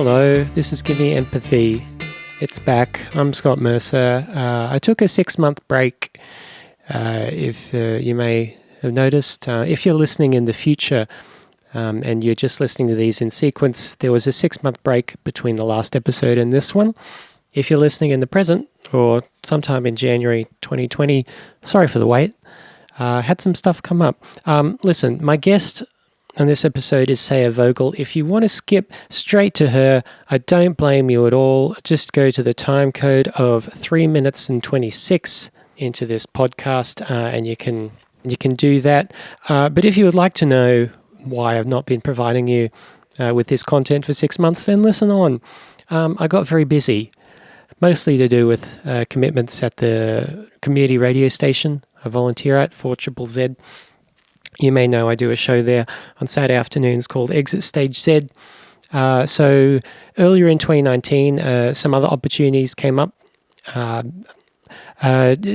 Hello, this is Gimme Empathy. It's back. I'm Scott Mercer. I took a 6-month break, if you may have noticed. If you're listening in the future and you're just listening to these in sequence, there was a 6-month break between the last episode and this one. If you're listening in the present or sometime in January 2020, sorry for the wait. Had some stuff come up. Listen, my guest on this episode is Seja Vogel. If you want to skip straight to her, I don't blame you at all. Just go to the time code of 3 minutes and 26 into this podcast, and you can do that. But if you would like to know why I've not been providing you with this content for 6 months, then listen on. I got very busy, mostly to do with commitments at the community radio station I volunteer at, 4ZZZ. You may know I do a show there on Saturday afternoons called Exit Stage Z. So earlier in 2019, some other opportunities came up.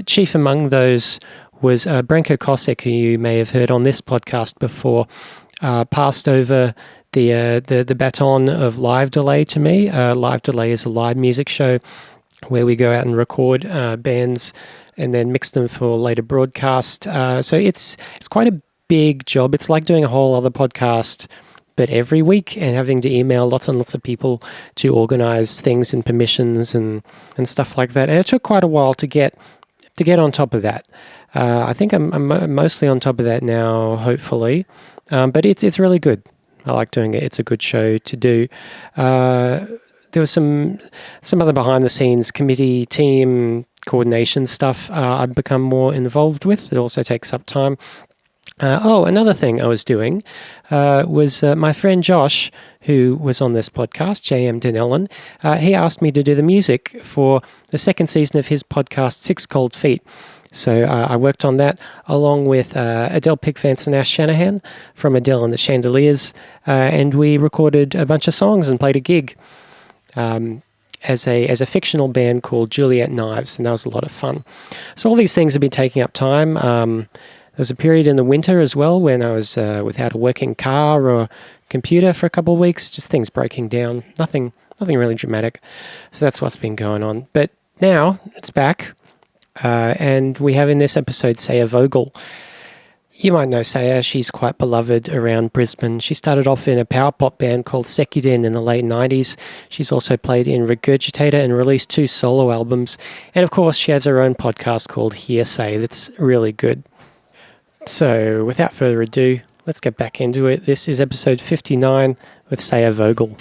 Chief among those was Branko Kosek, who you may have heard on this podcast before, passed over the baton of Live Delay to me. Live Delay is a live music show where we go out and record bands and then mix them for later broadcast. So it's quite a big job. It's like doing a whole other podcast, but every week, and having to email lots and lots of people to organize things and permissions and stuff like that. And it took quite a while to get on top of that. I think I'm mostly on top of that now, hopefully. But it's really good. I like doing it. It's a good show to do. There was some other behind the scenes committee team coordination stuff I've become more involved with. It also takes up time. Another thing I was doing was my friend Josh, who was on this podcast, J.M. Denellen. He asked me to do the music for the second season of his podcast, 6 Cold Feet. So I worked on that along with Adele Pigfance and Ash Shanahan from Adele and the Chandeliers, and we recorded a bunch of songs and played a gig as a fictional band called Juliet Knives, and that was a lot of fun. So all these things have been taking up time. There was a period in the winter as well when I was without a working car or computer for a couple of weeks, just things breaking down, nothing really dramatic. So that's what's been going on. But now it's back, and we have in this episode Seja Vogel. You might know Seja. She's quite beloved around Brisbane. She started off in a power pop band called Sekiden in the late 90s. She's also played in Regurgitator and released 2 solo albums. And of course, she has her own podcast called HearSej that's really good. So, without further ado, let's get back into it. This is episode 59 with Seja Vogel.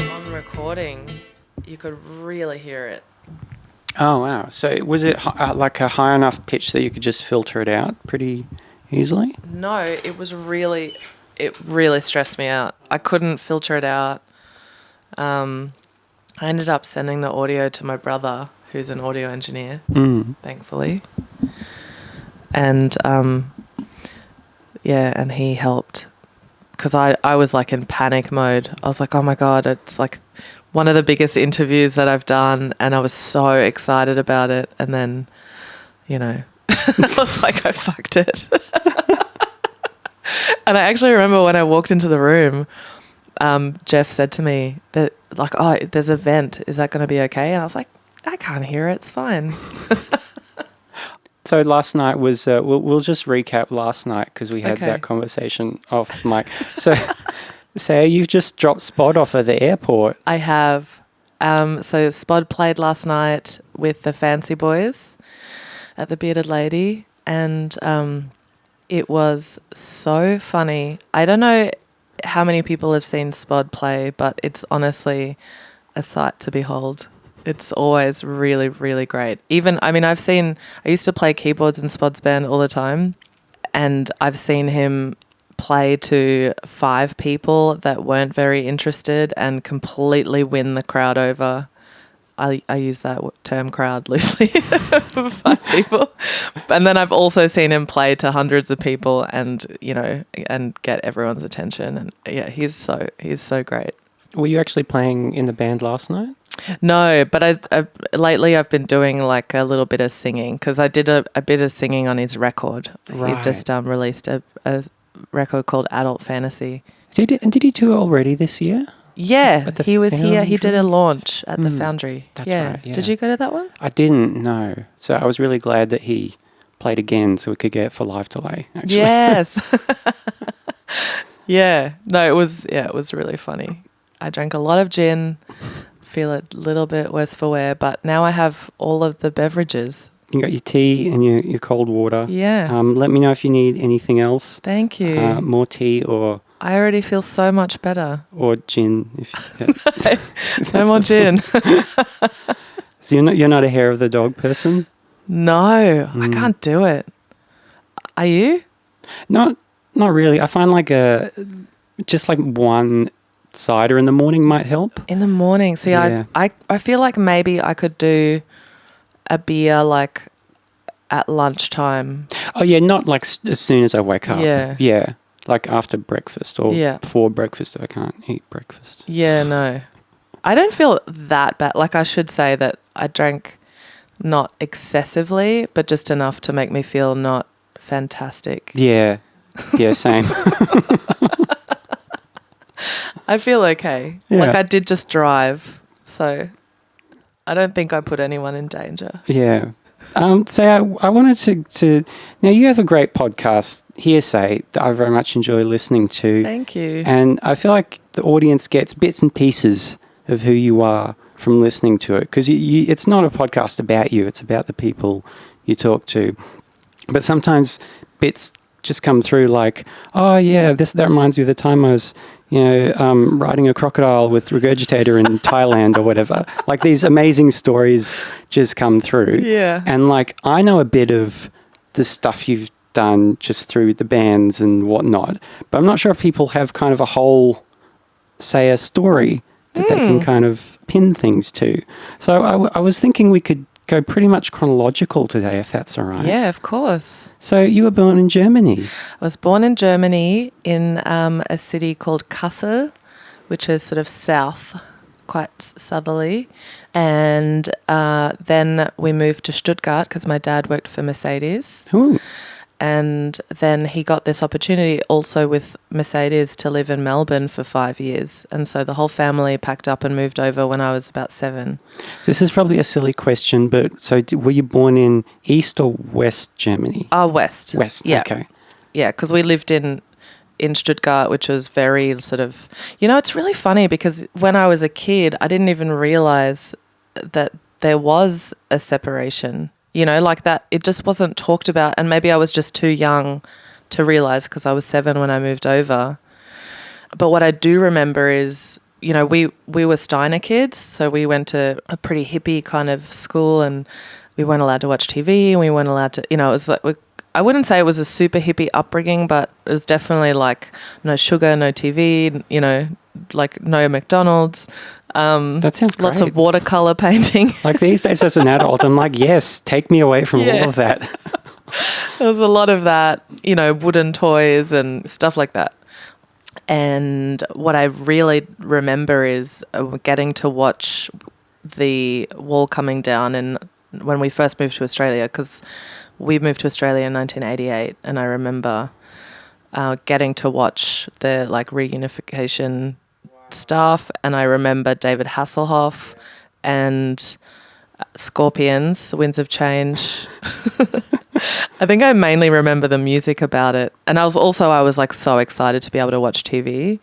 On recording, you could really hear it. Oh, wow. So, was it like a high enough pitch that you could just filter it out pretty easily? No, it really stressed me out. I couldn't filter it out. I ended up sending the audio to my brother, who's an audio engineer, thankfully. And and he helped. Because I was like in panic mode. I was like, oh my God, it's like one of the biggest interviews that I've done, and I was so excited about it. And then, I was like, I fucked it. And I actually remember when I walked into the room, Jeff said to me that, like, oh, there's a vent. Is that going to be okay? And I was like, I can't hear it. It's fine. So last night was, we'll just recap last night because we had that conversation off mic. So you've just dropped Spod off at the airport. I have. So Spod played last night with the Fancy Boys at the Bearded Lady, and it was so funny. I don't know how many people have seen Spod play, but it's honestly a sight to behold. It's always really, really great. I used to play keyboards in Spod's band all the time, and I've seen him play to 5 people that weren't very interested and completely win the crowd over. I use that term crowd loosely for 5 people. And then I've also seen him play to hundreds of people and, and get everyone's attention. And yeah, he's so great. Were you actually playing in the band last night? No, but lately I've been doing like a little bit of singing because I did a bit of singing on his record. Right. He just released a record called Adult Fantasy. Did he do it already this year? Yeah, he was here. He did a Foundry? launch at the Foundry. That's right, yeah. Did you go to that one? I didn't, no. So I was really glad that he played again so we could get it for live delay, actually. Yes. Yeah. No, it was really funny. I drank a lot of gin, feel a little bit worse for wear, but now I have all of the beverages. You got your tea and your cold water. Yeah. Let me know if you need anything else. Thank you. More tea or... I already feel so much better. Or gin. No more gin. So you're not a hair of the dog person? No, I can't do it. Are you? Not really. I find like just like one cider in the morning might help. In the morning. See, Yeah. I feel like maybe I could do a beer like at lunchtime. Oh yeah, not like as soon as I wake up. Yeah. Yeah. Like after breakfast or Yeah. before breakfast if I can't eat breakfast. Yeah, no. I don't feel that bad. Like I should say that I drank not excessively, but just enough to make me feel not fantastic. Yeah. Yeah, same. I feel okay. Yeah. Like I did just drive, so I don't think I put anyone in danger. Yeah. So I wanted to now you have a great podcast, HearSej, that I very much enjoy listening to. Thank you. And I feel like the audience gets bits and pieces of who you are from listening to it because it's not a podcast about you, it's about the people you talk to. But sometimes bits just come through like, oh yeah, that reminds me of the time I was, riding a crocodile with Regurgitator in Thailand or whatever. Like these amazing stories just come through. Yeah. And like I know a bit of the stuff you've done just through the bands and whatnot, but I'm not sure if people have kind of a whole, say, a story that they can kind of pin things to. So I was thinking we could go pretty much chronological today, if that's all right. Yeah, of course. So you were born in Germany. I was born in Germany in a city called Kassel, which is sort of south, quite southerly. And then we moved to Stuttgart because my dad worked for Mercedes. Ooh. And then he got this opportunity also with Mercedes to live in Melbourne for 5 years. And so the whole family packed up and moved over when I was about 7. So this is probably a silly question, but so were you born in East or West Germany? West. West, Yeah. okay. Yeah, because we lived in Stuttgart, which was very sort of... it's really funny because when I was a kid, I didn't even realise that there was a separation. Like that, it just wasn't talked about. And maybe I was just too young to realise because I was 7 when I moved over. But what I do remember is, we were Steiner kids. So we went to a pretty hippie kind of school and we weren't allowed to watch TV and we weren't allowed to, it was like, I wouldn't say it was a super hippie upbringing, but it was definitely like no sugar, no TV, like no McDonald's. That sounds great. Lots of watercolor painting. Like these days as an adult, I'm like, yes, take me away from all of that. There was a lot of that, wooden toys and stuff like that. And what I really remember is getting to watch the wall coming down and when we first moved to Australia, because we moved to Australia in 1988, and I remember getting to watch the reunification stuff, and I remember David Hasselhoff and Scorpions, Winds of Change. I think I mainly remember the music about it, and I was so excited to be able to watch TV,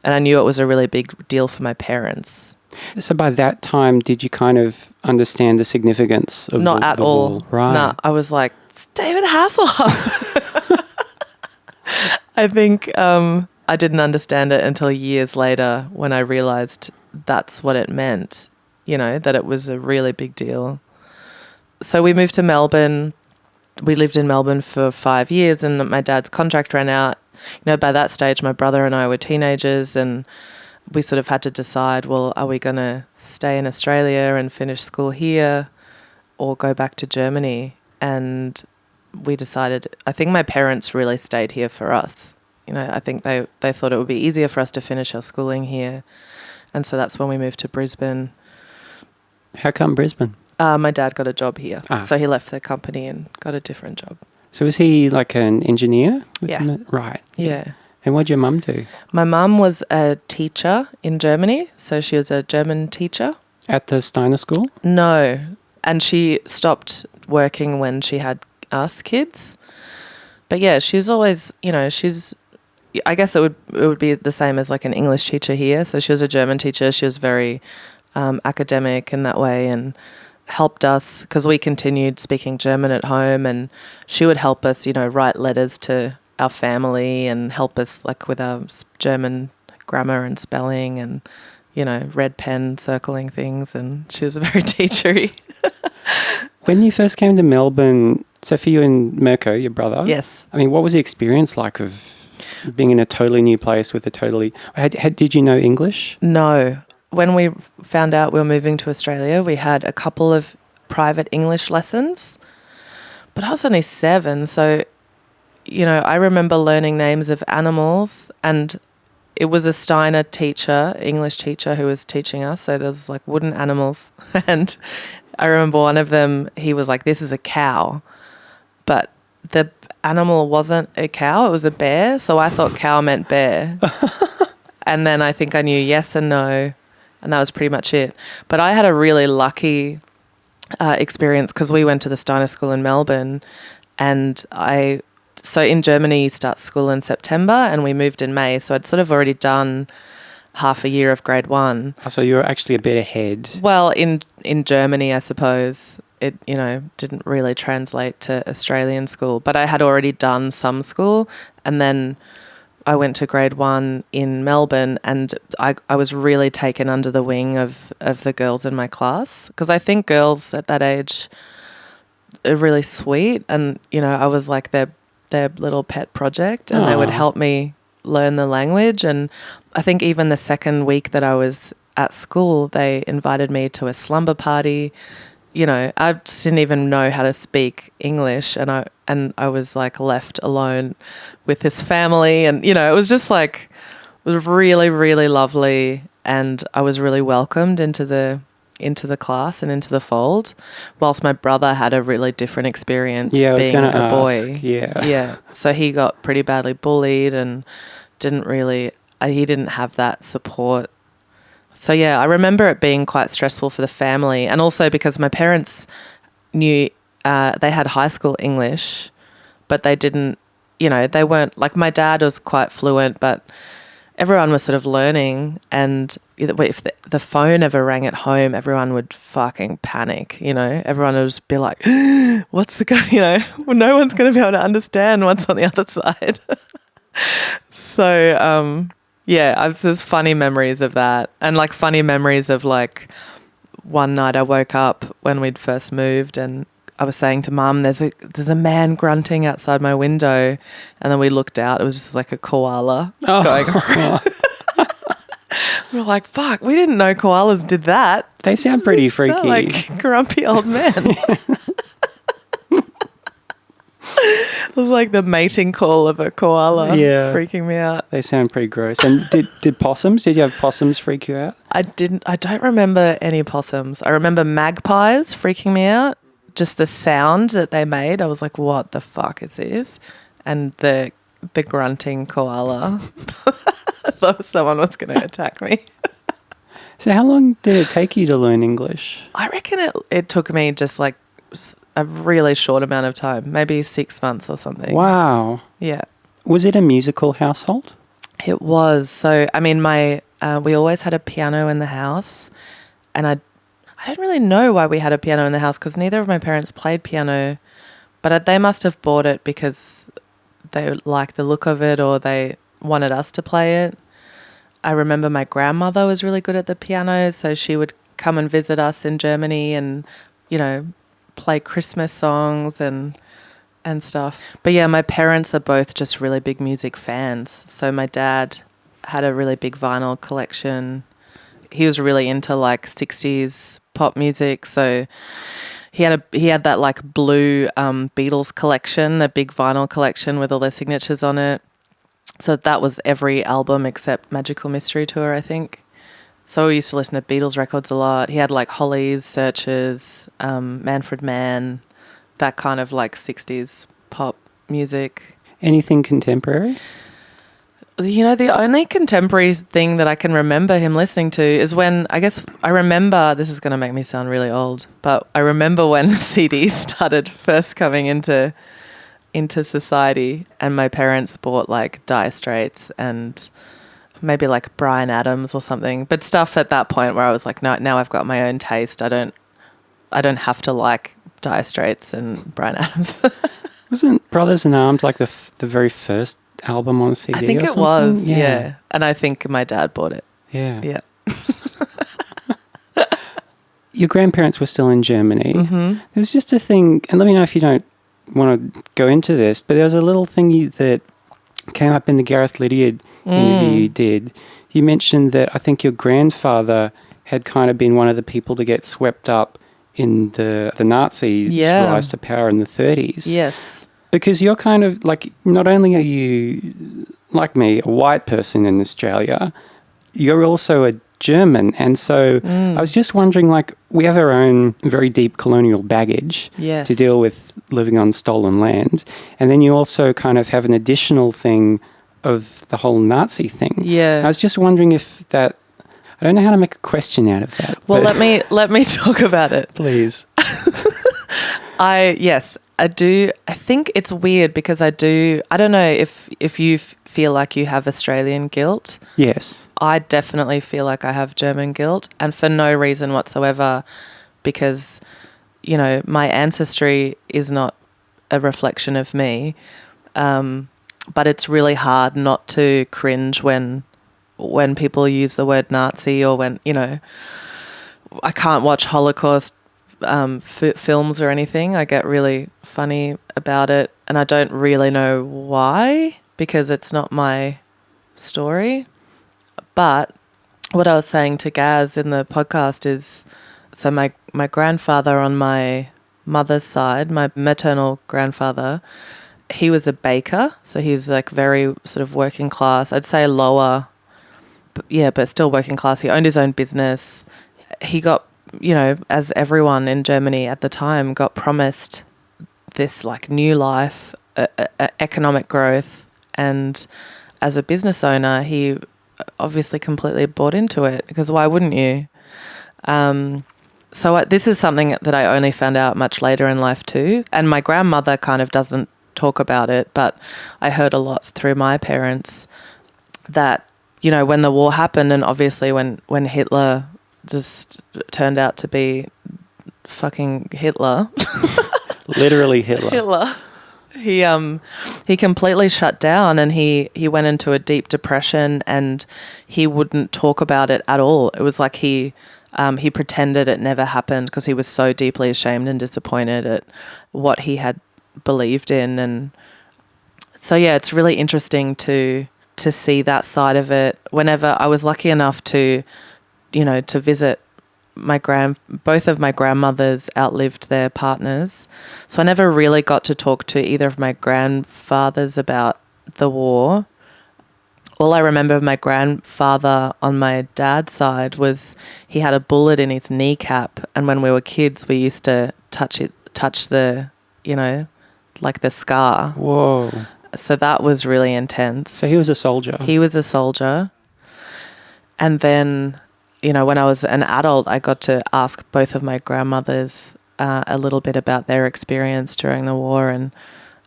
and I knew it was a really big deal for my parents. So by that time, did you kind of understand the significance of Not at all. wall? Right. No, I was like, David Hasselhoff. I think I didn't understand it until years later when I realised that's what it meant, that it was a really big deal. So we moved to Melbourne. We lived in Melbourne for 5 years and my dad's contract ran out. By that stage, my brother and I were teenagers and we sort of had to decide, well, are we going to stay in Australia and finish school here or go back to Germany? And we decided, I think my parents really stayed here for us. I think they thought it would be easier for us to finish our schooling here And so that's when we moved to Brisbane. How come Brisbane? My dad got a job here. Ah. So he left the company and got a different job. So was he like an engineer? Yeah. Right. Yeah. And what did your mum do? My mum was a teacher in Germany. So she was a German teacher. At the Steiner School? No. And she stopped working when she had us kids. But yeah, she's always, I guess it would be the same as like an English teacher here. So she was a German teacher. She was very academic in that way and helped us because we continued speaking German at home, and she would help us, write letters to our family and help us like with our German grammar and spelling and, red pen circling things. And she was very teachery. When you first came to Melbourne, so for you and Mirko, your brother, Yes. I mean, what was the experience like of being in a totally new place with a totally... Did you know English? No. When we found out we were moving to Australia, we had a couple of private English lessons, but I was only 7. So, I remember learning names of animals, and it was a Steiner teacher, English teacher, who was teaching us. So there was like wooden animals. And I remember one of them, he was like, this is a cow. But the animal wasn't a cow, it was a bear. So I thought cow meant bear. And then I think I knew yes and no. And that was pretty much it. But I had a really lucky experience because we went to the Steiner School in Melbourne, and so in Germany you start school in September and we moved in May. So I'd sort of already done half a year of grade 1. So you were actually a bit ahead. Well, in Germany, I suppose it, didn't really translate to Australian school, but I had already done some school, and then I went to grade 1 in Melbourne, and I was really taken under the wing of the girls in my class, because I think girls at that age are really sweet, and I was like their little pet project, and they would help me learn the language. And I think even the second week that I was at school, they invited me to a slumber party. I just didn't even know how to speak English, and I was like left alone with this family, and it was just like, it was really, really lovely, and I was really welcomed into the class and into the fold, whilst my brother had a really different experience being a boy. Yeah. So he got pretty badly bullied and he didn't have that support. So yeah, I remember it being quite stressful for the family, and also because my parents knew they had high school English, but they didn't, they weren't, like my dad was quite fluent, but everyone was sort of learning, and if the phone ever rang at home, everyone would fucking panic, Everyone would just be like, what's the guy, well, no one's going to be able to understand what's on the other side. So, there's funny memories of that, and like funny memories of like one night I woke up when we'd first moved, and I was saying to Mum, there's a man grunting outside my window, and then we looked out, it was just like a koala going around. We were like, fuck, we didn't know koalas did that. They sound pretty freaky. Sound like grumpy old men. It was like the mating call of a koala, freaking me out. They sound pretty gross. And did possums? Did you have possums freak you out? I don't remember any possums. I remember magpies freaking me out. Just the sound that they made, I was like, what the fuck is this? And the grunting koala. I thought someone was going to attack me. So how long did it take you to learn English? I reckon it took me just like a really short amount of time, maybe 6 months or something. Wow. Yeah. Was it a musical household? It was. So, I mean, we always had a piano in the house, and I don't really know why we had a piano in the house because neither of my parents played piano, but they must have bought it because they liked the look of it or they wanted us to play it. I remember my grandmother was really good at the piano, so she would come and visit us in Germany and, play Christmas songs and stuff. But yeah, my parents are both just really big music fans. So my dad had a really big vinyl collection. He was really into like 60s pop music, so he had that like blue Beatles collection, a big vinyl collection with all their signatures on it. So that was every album except Magical Mystery Tour, I think. So we used to listen to Beatles records a lot. He had like Hollies, Searchers, Manfred Mann, that kind of like 60s pop music. Anything contemporary? You know, the only contemporary thing that I can remember him listening to is when, I guess I remember, this is going to make me sound really old, but I remember when CDs started first coming into society, and my parents bought like Dire Straits and maybe like Bryan Adams or something, but stuff at that point where I was like, no, now I've got my own taste. I don't have to like Dire Straits and Bryan Adams. Wasn't Brothers in Arms like the very first album on CD? I think or it something? was, yeah. And I think my dad bought it. Yeah. Yeah. Your grandparents were still in Germany. Mm-hmm. There was just a thing, and let me know if you don't want to go into this, but there was a little thing that came up in the Gareth Lydiard interview you did. You mentioned that I think your grandfather had kind of been one of the people to get swept up in the Nazi rise to power in the 30s. Yes. Because you're kind of like, not only are you, like me, a white person in Australia, you're also a German. And so I was just wondering, like, we have our own very deep colonial baggage to deal with living on stolen land. And then you also kind of have an additional thing of the whole Nazi thing. Yeah. I was just wondering if that, I don't know how to make a question out of that. Well, let me talk about it. Please. I do. I think it's weird because I don't know if you feel like you have Australian guilt. Yes. I definitely feel like I have German guilt, and for no reason whatsoever, because, you know, my ancestry is not a reflection of me. But it's really hard not to cringe when people use the word Nazi, or when, you know, I can't watch Holocaust films or anything. I get really funny about it, and I don't really know why, because it's not my story. But what I was saying to Gaz in the podcast is, so my grandfather on my mother's side, my maternal grandfather, he was a baker, so he's like very sort of working class. I'd say lower, but still working class. He owned his own business. He got, you know, as everyone in Germany at the time, got promised this like new life, economic growth, and as a business owner, he obviously completely bought into it, because why wouldn't you? So this is something that I only found out much later in life too, and my grandmother kind of doesn't talk about it, but I heard a lot through my parents that, you know, when the war happened, and obviously when Hitler just turned out to be fucking Hitler. Literally Hitler. He completely shut down, and he went into a deep depression, and he wouldn't talk about it at all. It was like he pretended it never happened, because he was so deeply ashamed and disappointed at what he had believed in. And so yeah, it's really interesting to see that side of it. Whenever I was lucky enough to, you know, to visit both of my grandmothers outlived their partners. So I never really got to talk to either of my grandfathers about the war. All I remember of my grandfather on my dad's side was he had a bullet in his kneecap, and when we were kids, we used to touch the, you know, like the scar. Whoa. So that was really intense. So he was a soldier. He was a soldier. And then, you know, when I was an adult, I got to ask both of my grandmothers a little bit about their experience during the war, and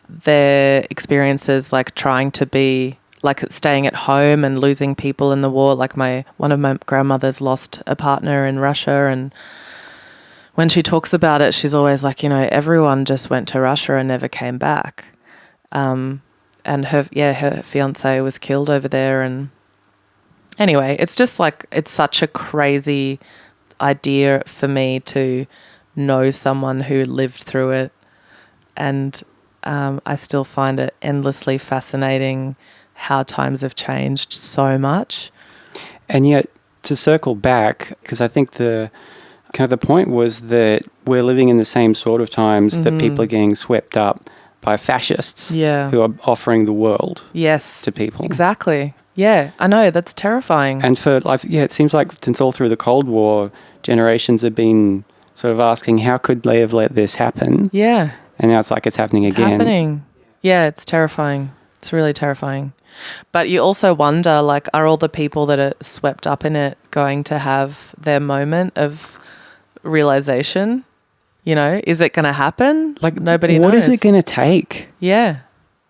their experiences, like trying to be, like staying at home and losing people in the war. Like one of my grandmothers lost a partner in Russia, and when she talks about it, she's always like, you know, everyone just went to Russia and never came back. And her fiance was killed over there. And anyway, it's just like, it's such a crazy idea for me to know someone who lived through it. And I still find it endlessly fascinating how times have changed so much. And yet, to circle back, because I think the point was that we're living in the same sort of times that people are getting swept up by fascists who are offering the world to people. Exactly. Yeah, I know. That's terrifying. And for like, it seems like since all through the Cold War, generations have been sort of asking, how could they have let this happen? Yeah. And now it's like it's happening It's again. happening. Yeah, it's terrifying. It's really terrifying. But you also wonder, like, are all the people that are swept up in it going to have their moment of realization? You know, is it going to happen? Like, Nobody knows. what is it going to take? Yeah.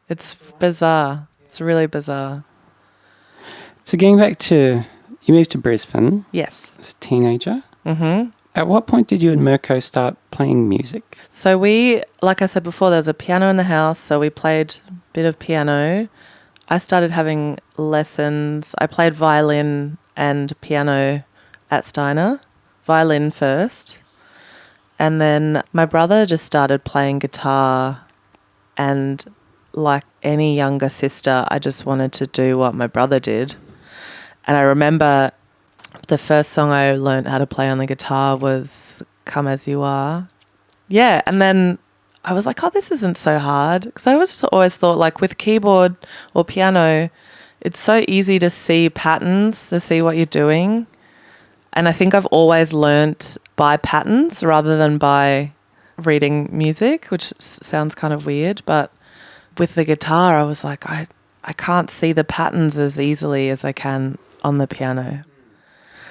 It's bizarre. It's really bizarre. So getting back to, you moved to Brisbane Yes. as a teenager. Mm-hmm. At what point did you and Mirko start playing music? So we, like I said before, there was a piano in the house, so we played a bit of piano. I started having lessons. I played violin and piano at Steiner. Violin first. And then my brother just started playing guitar, and like any younger sister, I just wanted to do what my brother did. And I remember the first song I learned how to play on the guitar was Come As You Are. Yeah, and then I was like, oh, this isn't so hard. Because I always thought, like, with keyboard or piano, it's so easy to see patterns, to see what you're doing. And I think I've always learnt by patterns rather than by reading music, which sounds kind of weird. But with the guitar, I was like, I can't see the patterns as easily as I can on the piano.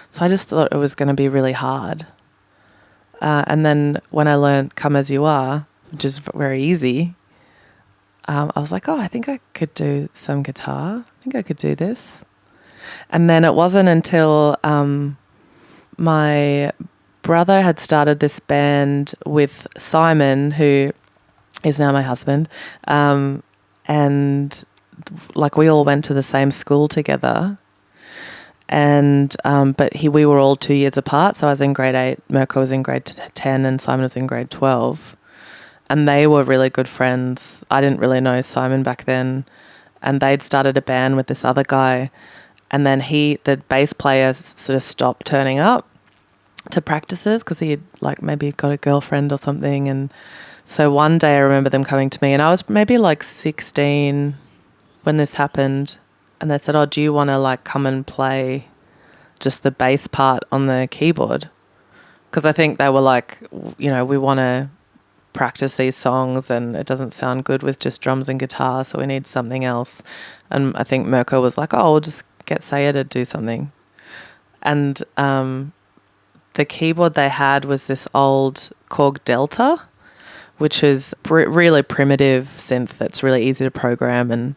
So I just thought it was going to be really hard. And then when I learned Come As You Are, which is very easy, I was like, oh, I think I could do some guitar. I think I could do this. And then it wasn't until my brother had started this band with Simon, who is now my husband, and like we all went to the same school together. And but we were all 2 years apart. So I was in grade 8, Mirko was in grade 10, and Simon was in grade 12. And they were really good friends. I didn't really know Simon back then. And they'd started a band with this other guy. And then the bass player, sort of stopped turning up to practices because he had like maybe got a girlfriend or something. And so one day I remember them coming to me, and I was maybe like 16 when this happened. And they said, oh, do you want to like come and play just the bass part on the keyboard? Because I think they were like, you know, we want to practice these songs and it doesn't sound good with just drums and guitar, so we need something else. And I think Mirko was like, oh, we'll just get Seja to do something. And the keyboard they had was this old Korg Delta, which is really primitive synth that's really easy to program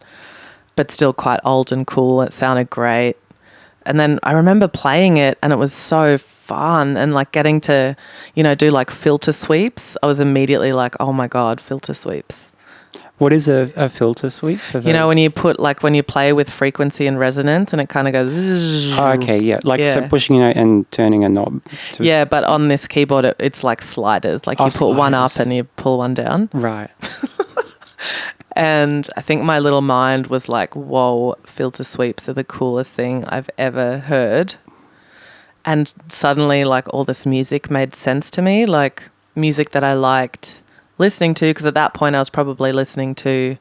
but still quite old and cool. It sounded great. And then I remember playing it, and it was so fun, and like getting to, you know, do like filter sweeps. I was immediately like, oh my God, filter sweeps. What is a filter sweep? You know, when you play with frequency and resonance, and it kind of goes. Oh, okay, yeah. Like, so pushing it and turning a knob. Yeah, but on this keyboard, it's like sliders. Like you put one up and you pull one down. Right. And I think my little mind was like, whoa, filter sweeps are the coolest thing I've ever heard. And suddenly, like, all this music made sense to me, like music that I liked listening to, because at that point I was probably listening to,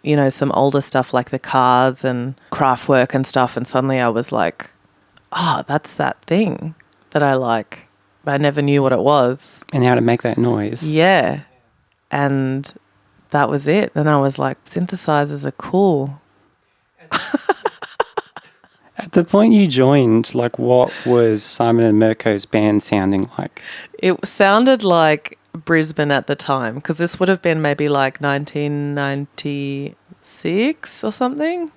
you know, some older stuff like The Cars and Kraftwerk and stuff. And suddenly I was like, oh, that's that thing that I like. But I never knew what it was. And how to make that noise. Yeah. And that was it. And I was like, synthesizers are cool. At the point you joined, like, what was Simon and Mirko's band sounding like? It sounded like Brisbane at the time, because this would have been maybe like 1996 or something.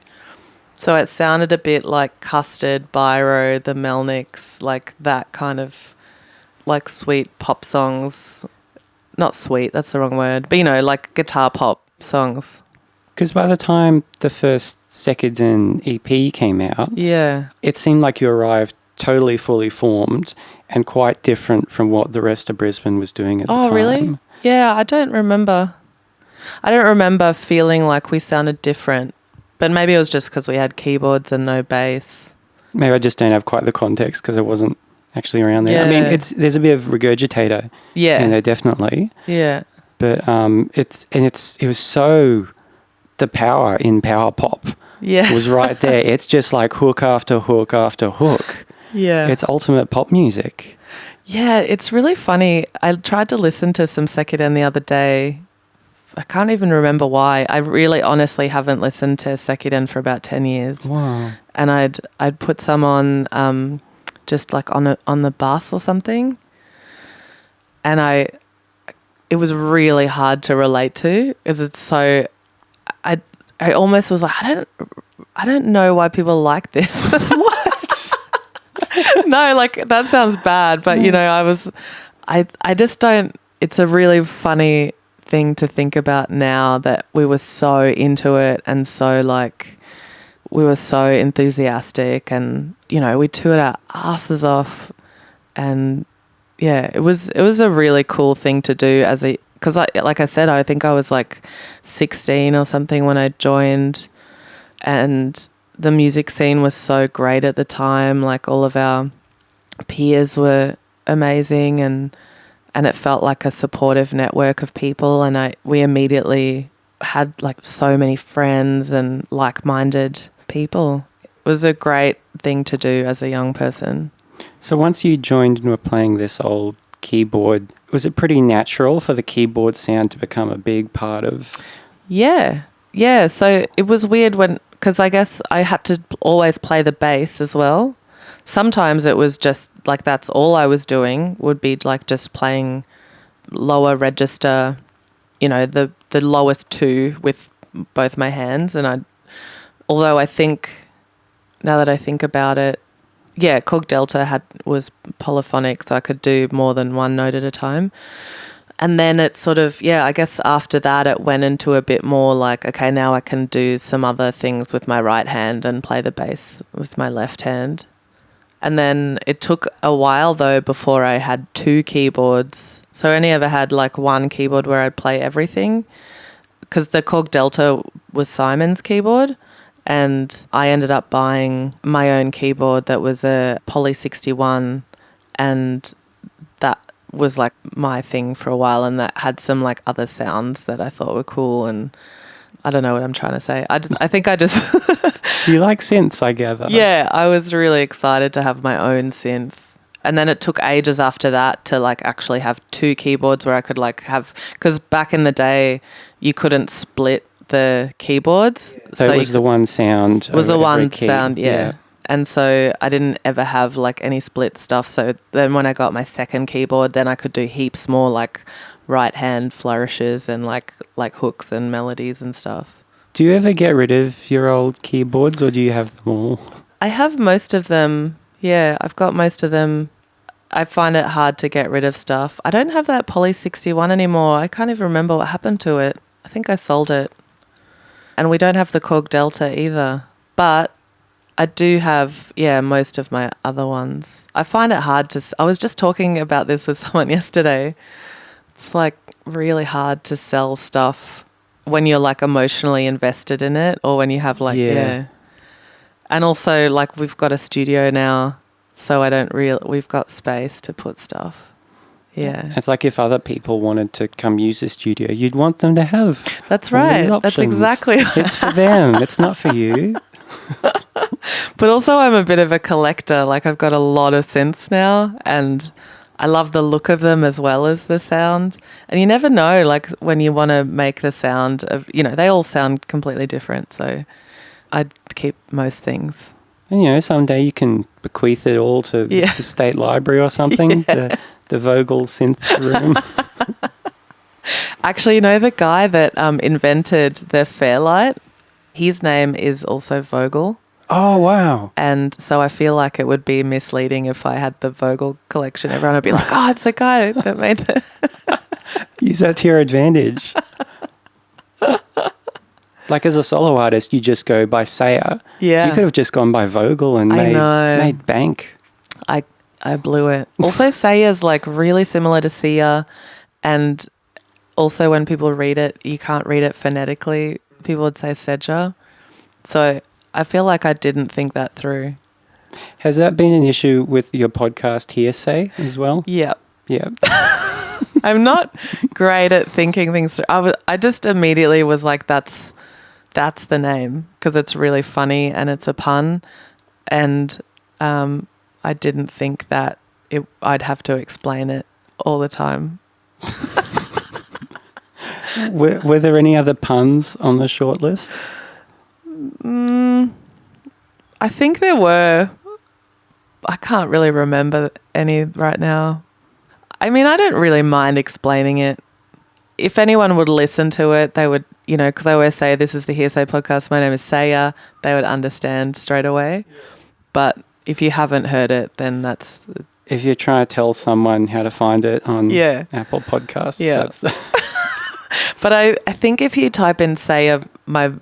So it sounded a bit like Custard, Biro, the Melnicks, like that kind of like sweet pop songs. Not sweet, that's the wrong word, but you know, like guitar pop songs. Because by the time the first Sekiden EP came out, it seemed like you arrived totally fully formed and quite different from what the rest of Brisbane was doing at the time. Oh, really? Yeah, I don't remember feeling like we sounded different, but maybe it was just because we had keyboards and no bass. Maybe I just don't have quite the context because I wasn't actually around there. Yeah. I mean, there's a bit of Regurgitator in there, definitely. Yeah. But it was so the power in power pop Yeah. was right there. It's just like hook after hook after hook. Yeah. It's ultimate pop music. Yeah, it's really funny. I tried to listen to some Sekiden the other day. I can't even remember why. I really honestly haven't listened to Sekiden for about 10 years. Wow. And I'd put some on just like on the bus or something. And it was really hard to relate to because it's so I almost was like I don't know why people like this. What? No, like that sounds bad, but you know, I just don't. It's a really funny thing to think about now that we were so into it and so like we were so enthusiastic and you know we toured our asses off and yeah, it was a really cool thing to do because like I said, I think I was like 16 or something when I joined, and the music scene was so great at the time. Like all of our peers were amazing, and it felt like a supportive network of people. And we immediately had like so many friends and like-minded people. It was a great thing to do as a young person. So once you joined and were playing this old keyboard, was it pretty natural for the keyboard sound to become a big part of? Yeah. So it was weird because I guess I had to always play the bass as well. Sometimes it was just like that's all I was doing would be like just playing lower register, the lowest two with both my hands. And although I think now that I think about it, yeah, Cog Delta was polyphonic, so I could do more than one note at a time. And then it sort of, yeah, I guess after that it went into a bit more like, okay, now I can do some other things with my right hand and play the bass with my left hand. And then it took a while though before I had two keyboards. So I only ever had like one keyboard where I'd play everything because the Cog Delta was Simon's keyboard. And I ended up buying my own keyboard that was a Poly 61, and that was like my thing for a while, and that had some like other sounds that I thought were cool. And I don't know what I'm trying to say. I think I just You like synths, I gather. Yeah, I was really excited to have my own synth. And then it took ages after that to like actually have two keyboards where I could like have, because back in the day you couldn't split the keyboards. So it was the one sound. It was the one key. sound, yeah. And so I didn't ever have like any split stuff. So then when I got my second keyboard, then I could do heaps more like right hand flourishes and like hooks and melodies and stuff. Do you ever get rid of your old keyboards or do you have them all? I have most of them. Yeah, I've got most of them. I find it hard to get rid of stuff. I don't have that Poly 61 anymore. I can't even remember what happened to it. I think I sold it. And we don't have the Cog Delta either. But I do have, most of my other ones. I find it hard to... I was just talking about this with someone yesterday. It's like really hard to sell stuff when you're like emotionally invested in it or when you have like... Yeah. And also like we've got a studio now, so we've got space to put stuff. Yeah. It's like if other people wanted to come use the studio, you'd want them to have. That's right. That's exactly right. It's for them. It's not for you. But also I'm a bit of a collector. Like I've got a lot of synths now and I love the look of them as well as the sound. And you never know, like when you want to make the sound of, they all sound completely different. So I'd keep most things. And someday you can bequeath it all to the state library or something. Yeah. The Vogel synth room. Actually, the guy that invented the Fairlight, his name is also Vogel. Oh, wow. And so I feel like it would be misleading if I had the Vogel collection. Everyone would be like, oh, it's the guy that made the... Use that to your advantage. Like as a solo artist, you just go by Seja. Yeah. You could have just gone by Vogel and made bank. I blew it. Also, Seja's like really similar to Sia, and also when people read it, you can't read it phonetically. People would say Seja. So I feel like I didn't think that through. Has that been an issue with your podcast HearSej as well? Yep. Yeah. I'm not great at thinking things through. I just immediately was like, that's that's the name because it's really funny and it's a pun. And I didn't think that I'd have to explain it all the time. Were there any other puns on the short list? I think there were. I can't really remember any right now. I mean, I don't really mind explaining it. If anyone would listen to it, they would, because I always say this is the HearSej podcast. My name is Seja. They would understand straight away. Yeah. But if you haven't heard it, then that's... If you're trying to tell someone how to find it on Apple Podcasts, that's the... But I think if you type in Seja, my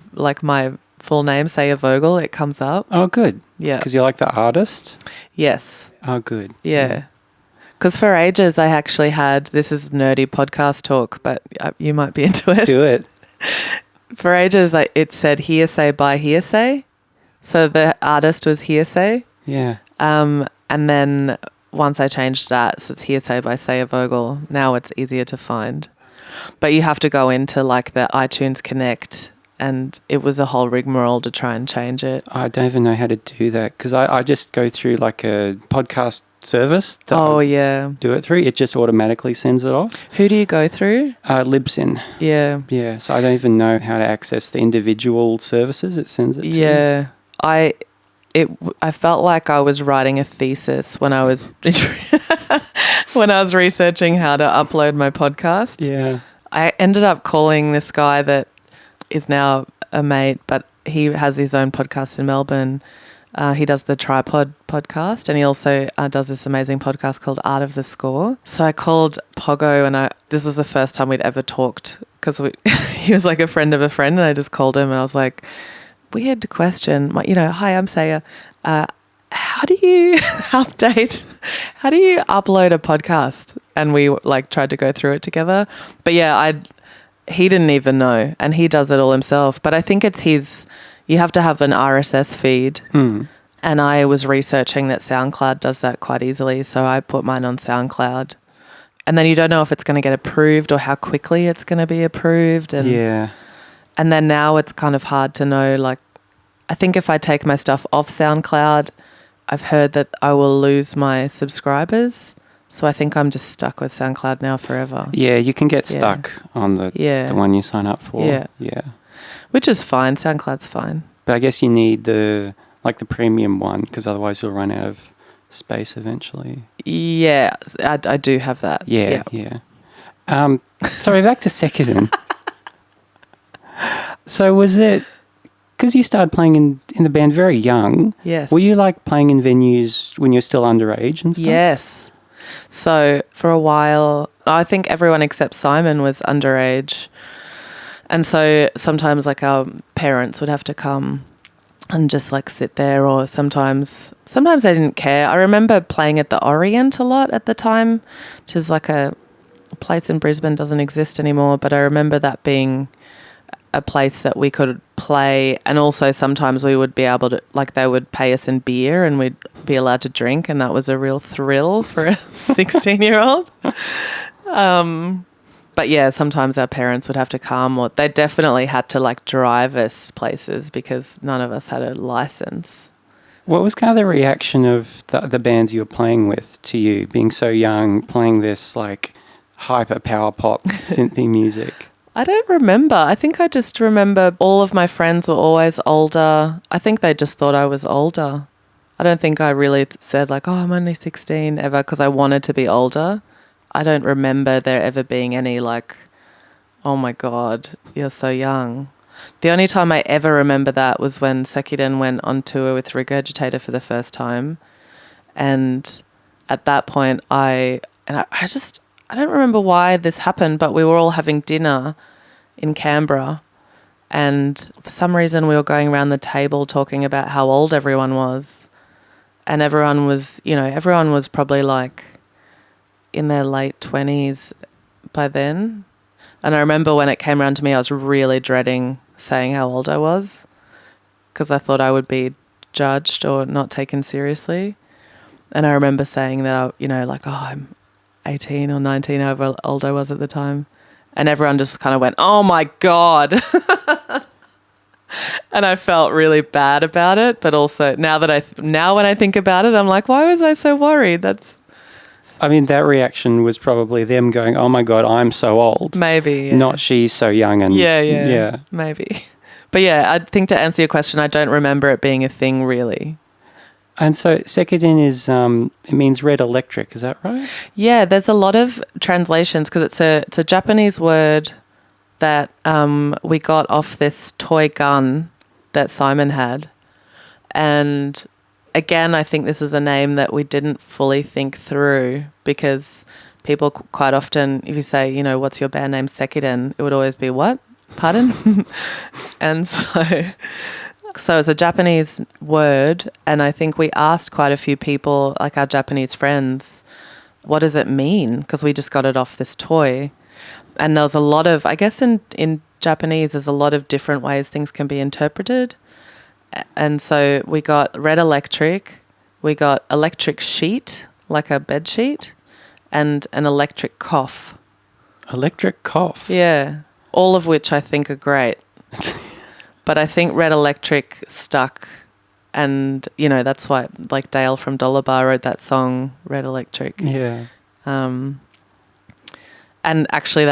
full name, Seja Vogel, it comes up. Oh, good. Yeah. Because you like the artist? Yes. Oh, good. Yeah. Because for ages I actually had, this is nerdy podcast talk, but you might be into it. Do it. For ages it said HearSej by HearSej. So the artist was HearSej. Yeah. And then once I changed that, so it's HearSej by Seja Vogel. Now it's easier to find. But you have to go into like the iTunes Connect, and it was a whole rigmarole to try and change it. I don't even know how to do that because I just go through like a podcast service. Do it through. It just automatically sends it off. Who do you go through? Libsyn. Yeah. Yeah. So I don't even know how to access the individual services it sends it to. Yeah. I felt like I was writing a thesis when I was researching how to upload my podcast. Yeah. I ended up calling this guy that is now a mate, but he has his own podcast in Melbourne. He does the Tripod podcast, and he also does this amazing podcast called Art of the Score. So I called Pogo, and this was the first time we'd ever talked because he was like a friend of a friend, and I just called him and I was like, weird question. Hi, I'm Seja. How do you how do you upload a podcast? And we tried to go through it together. But yeah, he didn't even know, and he does it all himself. But I think it's you have to have an RSS feed. And I was researching that SoundCloud does that quite easily. So I put mine on SoundCloud. And then you don't know if it's going to get approved or how quickly it's going to be approved. And yeah. And then now it's kind of hard to know, I think if I take my stuff off SoundCloud, I've heard that I will lose my subscribers. So I think I'm just stuck with SoundCloud now forever. Yeah, you can get stuck on the one you sign up for. Yeah. Yeah. Which is fine. SoundCloud's fine. But I guess you need the premium one because otherwise you'll run out of space eventually. Yeah, I do have that. Yeah. Sorry, back to Sekiden. So was it... Because you started playing in the band very young. Yes. Were you playing in venues when you're still underage and stuff? Yes. So for a while, I think everyone except Simon was underage. And so sometimes our parents would have to come and just sit there, or sometimes they didn't care. I remember playing at the Orient a lot at the time, which is a place in Brisbane, doesn't exist anymore, but I remember that being a place that we could play, and also sometimes we would be able to they would pay us in beer and we'd be allowed to drink, and that was a real thrill for a 16-year-old. But yeah, sometimes our parents would have to come, or they definitely had to drive us places because none of us had a license. What was kind of the reaction of the bands you were playing with to you, being so young, playing this hyper power pop synthy music? I don't remember. I think I just remember all of my friends were always older. I think they just thought I was older. I don't think I really said I'm only 16 ever because I wanted to be older. I don't remember there ever being any oh my God, you're so young. The only time I ever remember that was when Sekiden went on tour with Regurgitator for the first time. And at that point I don't remember why this happened, but we were all having dinner in Canberra, and for some reason we were going around the table talking about how old everyone was, and everyone was probably in their late 20s by then. And I remember when it came around to me, I was really dreading saying how old I was because I thought I would be judged or not taken seriously. And I remember saying that I'm 18 or 19, however old I was at the time. And everyone just kind of went, oh my God. And I felt really bad about it, but also now when I think about it, I'm like, why was I so worried? I mean, that reaction was probably them going, "Oh my God, I'm so old." Maybe. Yeah. Not she's so young and Yeah. Maybe. But yeah, I think to answer your question, I don't remember it being a thing really. And so Sekiden is it means red electric, is that right? Yeah, there's a lot of translations because it's a Japanese word that we got off this toy gun that Simon had. And again, I think this is a name that we didn't fully think through because people quite often, if you say, you know, what's your band name, Sekiden, it would always be what? Pardon? And so it's a Japanese word, and I think we asked quite a few people, like our Japanese friends, what does it mean? Because we just got it off this toy. And there was a lot of, I guess in Japanese, there's a lot of different ways things can be interpreted. And so we got red electric, we got electric sheet, like a bed sheet, and an electric cough. Electric cough? Yeah, all of which I think are great. But I think red electric stuck, and, you know, that's why, like, Dale from Dollar Bar wrote that song, Red Electric. Yeah. And actually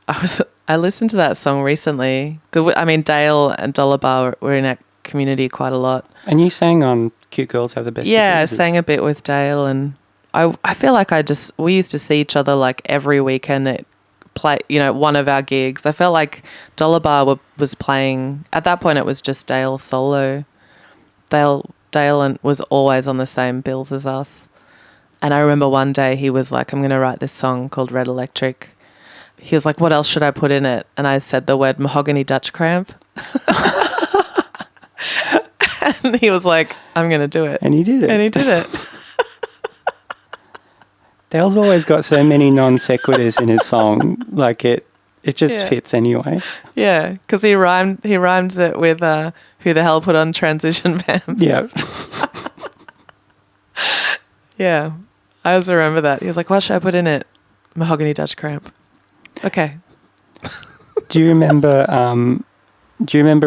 I listened to that song recently. I mean, Dale and Dollar Bar were in our community quite a lot. And you sang on Cute Girls Have the Best Yeah, Diseases. I sang a bit with Dale, and I feel like we used to see each other like every weekend at one of our gigs. I felt like Dollar Bar was playing, at that point it was just Dale solo. Dale was always on the same bills as us. And I remember one day he was like, I'm going to write this song called Red Electric. He was like, what else should I put in it? And I said the word mahogany Dutch cramp. And he was like, I'm going to do it. And he did it. And he did it. Dale's always got so many non sequiturs in his song. Like it just fits anyway. Yeah, because he rhymed it with who the hell put on Transition Vamp. Yeah. Yeah, I also remember that. He was like, what should I put in it? Mahogany Dutch cramp. Okay. Do you remember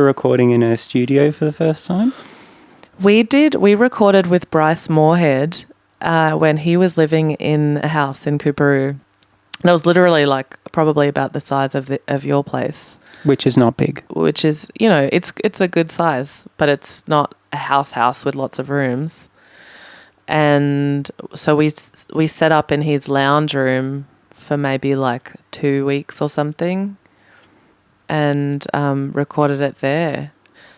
recording in a studio for the first time? We did. We recorded with Bryce Moorhead when he was living in a house in Coorparoo. And it was literally like probably about the size of your place. Which is not big. Which is, you know, it's a good size, but it's not a house with lots of rooms. And so we set up in his lounge room for maybe like 2 weeks or something, and recorded it there.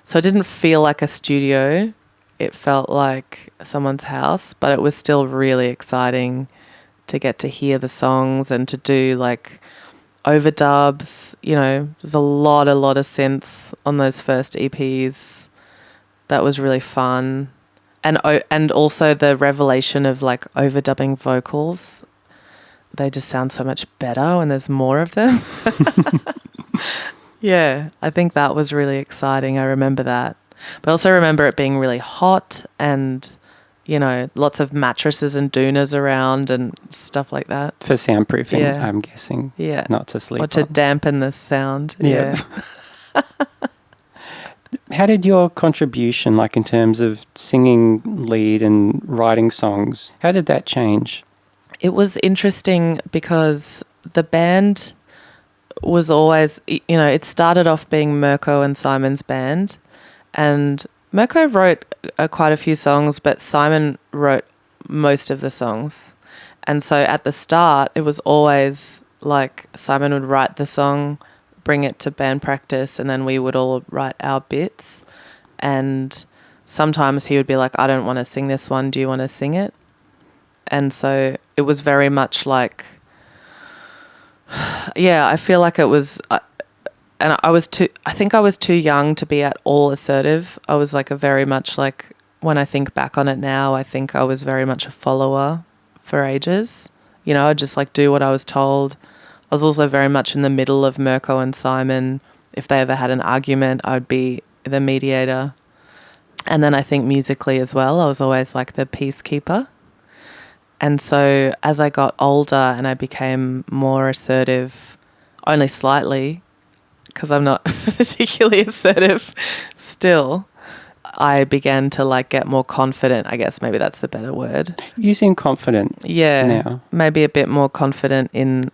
So it didn't feel like a studio. It felt like someone's house, but it was still really exciting to get to hear the songs and to do like overdubs. You know, there's a lot of synths on those first EPs. That was really fun. And also the revelation of like overdubbing vocals. They just sound so much better when there's more of them. Yeah, I think that was really exciting. I remember that. But I also remember it being really hot and, you know, lots of mattresses and doonas around and stuff like that. For soundproofing, I'm guessing. Yeah. Not to sleep or to on. dampen the sound. Yeah. How did your contribution, like in terms of singing lead and writing songs, how did that change? It was interesting because the band was always, you know, it started off being Mirko and Simon's band, and Mirko wrote quite a few songs, but Simon wrote most of the songs. And so at the start, it was always like Simon would write the song, bring it to band practice, and then we would all write our bits. And sometimes he would be like, I don't want to sing this one. Do you want to sing it? And so it was very much like, yeah, I feel like it was, and I think I was too young to be at all assertive. I was like very much like, when I think back on it now, I think I was very much a follower for ages. You know, I'd just like do what I was told. I was also very much in the middle of Mirko and Simon. If they ever had an argument, I would be the mediator. And then I think musically as well, I was always like the peacekeeper. And so as I got older and I became more assertive, only slightly, because I'm not particularly assertive still, I began to like get more confident. I guess maybe that's the better word. You seem confident. Yeah. Now. Maybe a bit more confident in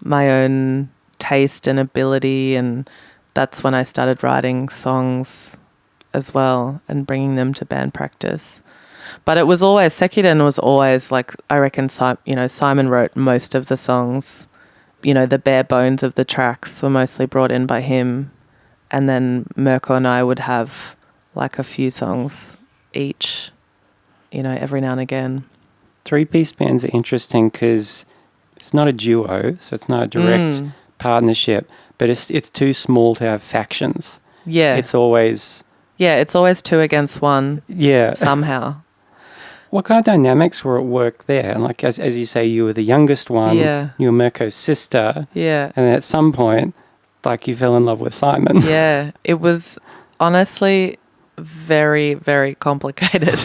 my own taste and ability, and that's when I started writing songs as well and bringing them to band practice. But it was always, Sekiden was always like, I reckon, Simon wrote most of the songs. The bare bones of the tracks were mostly brought in by him. And then Mirko and I would have like a few songs each, every now and again. 3-piece bands are interesting because it's not a duo, so it's not a direct partnership, but it's too small to have factions. Yeah. It's always 2 against 1. Yeah. Somehow. What kind of dynamics were at work there? And like as you say, you were the youngest one. Yeah. You were Mirko's sister. Yeah. And then at some point, like you fell in love with Simon. Yeah. It was honestly very, very complicated.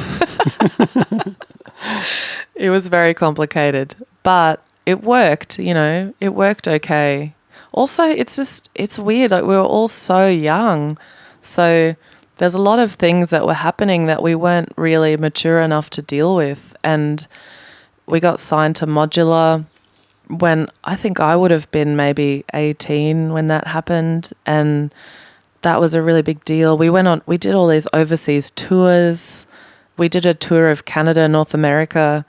It was very complicated, but it worked, it worked okay. Also, it's weird. Like we were all so young. So there's a lot of things that were happening that we weren't really mature enough to deal with. And we got signed to Modular when I think I would have been maybe 18 when that happened. And that was a really big deal. We did all these overseas tours. We did a tour of Canada, North America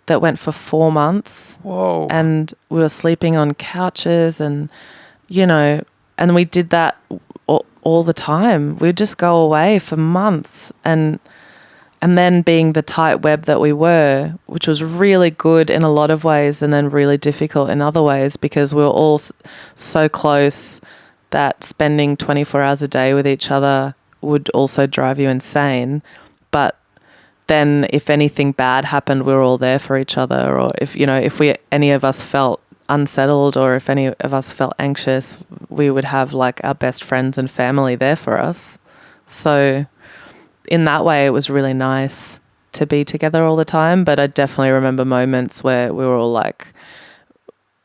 that went for 4 months. Whoa. And we were sleeping on couches and, and we did that all the time. We'd just go away for months and then being the tight web that we were, which was really good in a lot of ways and then really difficult in other ways because we were all so close that spending 24 hours a day with each other would also drive you insane. But then if anything bad happened, we were all there for each other. Or if any of us felt unsettled or if any of us felt anxious, we would have like our best friends and family there for us. So in that way, it was really nice to be together all the time. But I definitely remember moments where we were all like,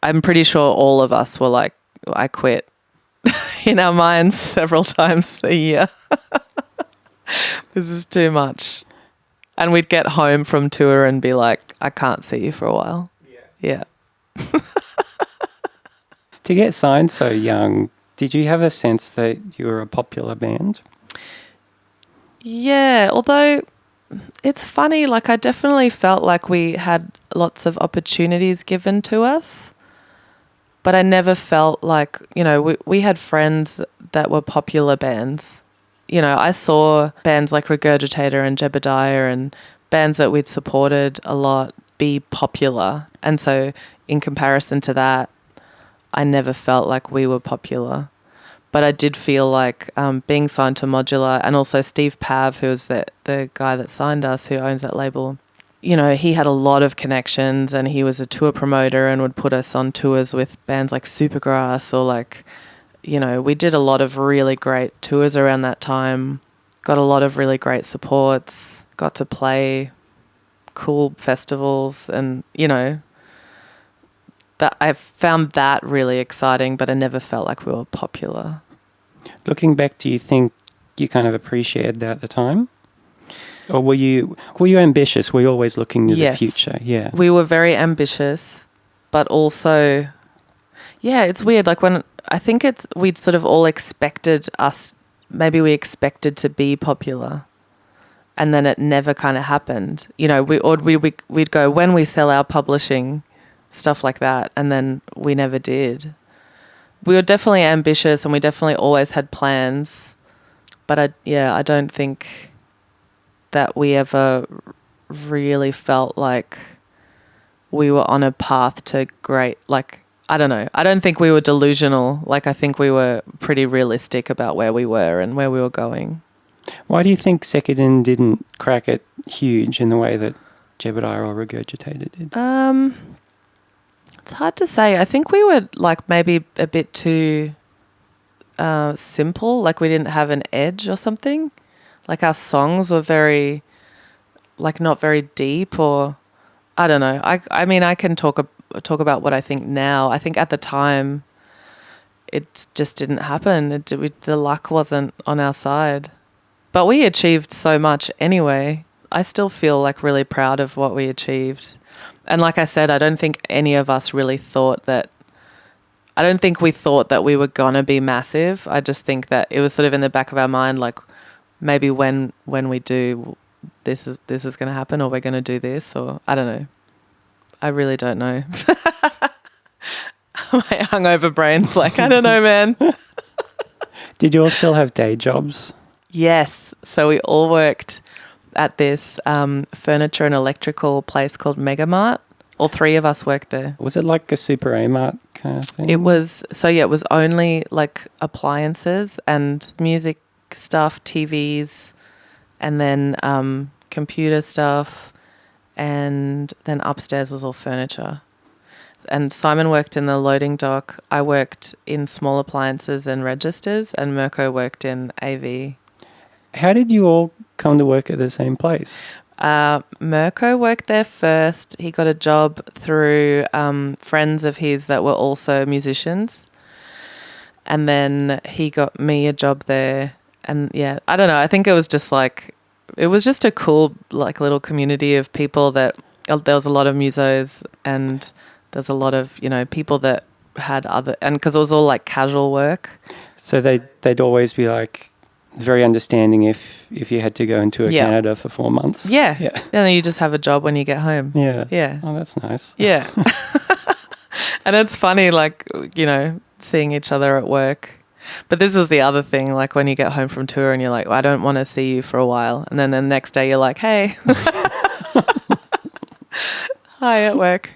I'm pretty sure all of us were like, I quit in our minds several times a year. This is too much. And we'd get home from tour and be like, I can't see you for a while. Yeah. To get signed so young, did you have a sense that you were a popular band? Yeah, although it's funny, like I definitely felt like we had lots of opportunities given to us, but I never felt like, we had friends that were popular bands. I saw bands like Regurgitator and Jebediah and bands that we'd supported a lot be popular. And so in comparison to that, I never felt like we were popular. But I did feel like being signed to Modular and also Steve Pav, who was the guy that signed us, who owns that label, he had a lot of connections and he was a tour promoter and would put us on tours with bands like Supergrass or like, we did a lot of really great tours around that time, got a lot of really great supports, got to play cool festivals and, that I found that really exciting, but I never felt like we were popular. Looking back, do you think you kind of appreciated that at the time? Or were you ambitious? Were you always looking to the future? Yeah. We were very ambitious, but also, it's weird. Like when I think we'd sort of all expected we expected to be popular. And then it never kind of happened. We'd go, when we sell our publishing, stuff like that, and then we never did. We were definitely ambitious and we definitely always had plans, but I don't think that we ever really felt like we were on a path to great, like, I don't know. I don't think we were delusional. Like, I think we were pretty realistic about where we were and where we were going. Why do you think Sekiden didn't crack it huge in the way that Jebediah or Regurgitator did? It's hard to say. I think we were like maybe a bit too simple. Like we didn't have an edge or something. Like our songs were very, like not very deep or I don't know. I mean, I can talk about what I think now. I think at the time it just didn't happen. The luck wasn't on our side. But we achieved so much anyway. I still feel like really proud of what we achieved. And like I said, I don't think any of us really thought that, I don't think we thought that we were going to be massive. I just think that it was sort of in the back of our mind, like maybe when we do, this is going to happen, or we're going to do this, or I don't know. I really don't know. My hungover brain's like, I don't know, man. Did you all still have day jobs? Yes. So we all worked at this furniture and electrical place called Megamart. All three of us worked there. Was it like a Super A-Mart kind of thing? It was, it was only like appliances and music stuff, TVs, and then computer stuff, and then upstairs was all furniture. And Simon worked in the loading dock. I worked in small appliances and registers, and Mirko worked in AV. How did you all come to work at the same place? Mirko worked there first. He got a job through friends of his that were also musicians. And then he got me a job there. And yeah, I don't know. I think it was just a cool like little community of people that there was a lot of musos, and there's a lot of, people that had other, and because it was all like casual work. So they'd always be like very understanding if you had to go into Canada for 4 months. Yeah. And then you just have a job when you get home. Yeah. Yeah. Oh, that's nice. Yeah. And it's funny, like, seeing each other at work. But this is the other thing, like when you get home from tour and you're like, well, I don't want to see you for a while. And then the next day you're like, hey. Hi at work.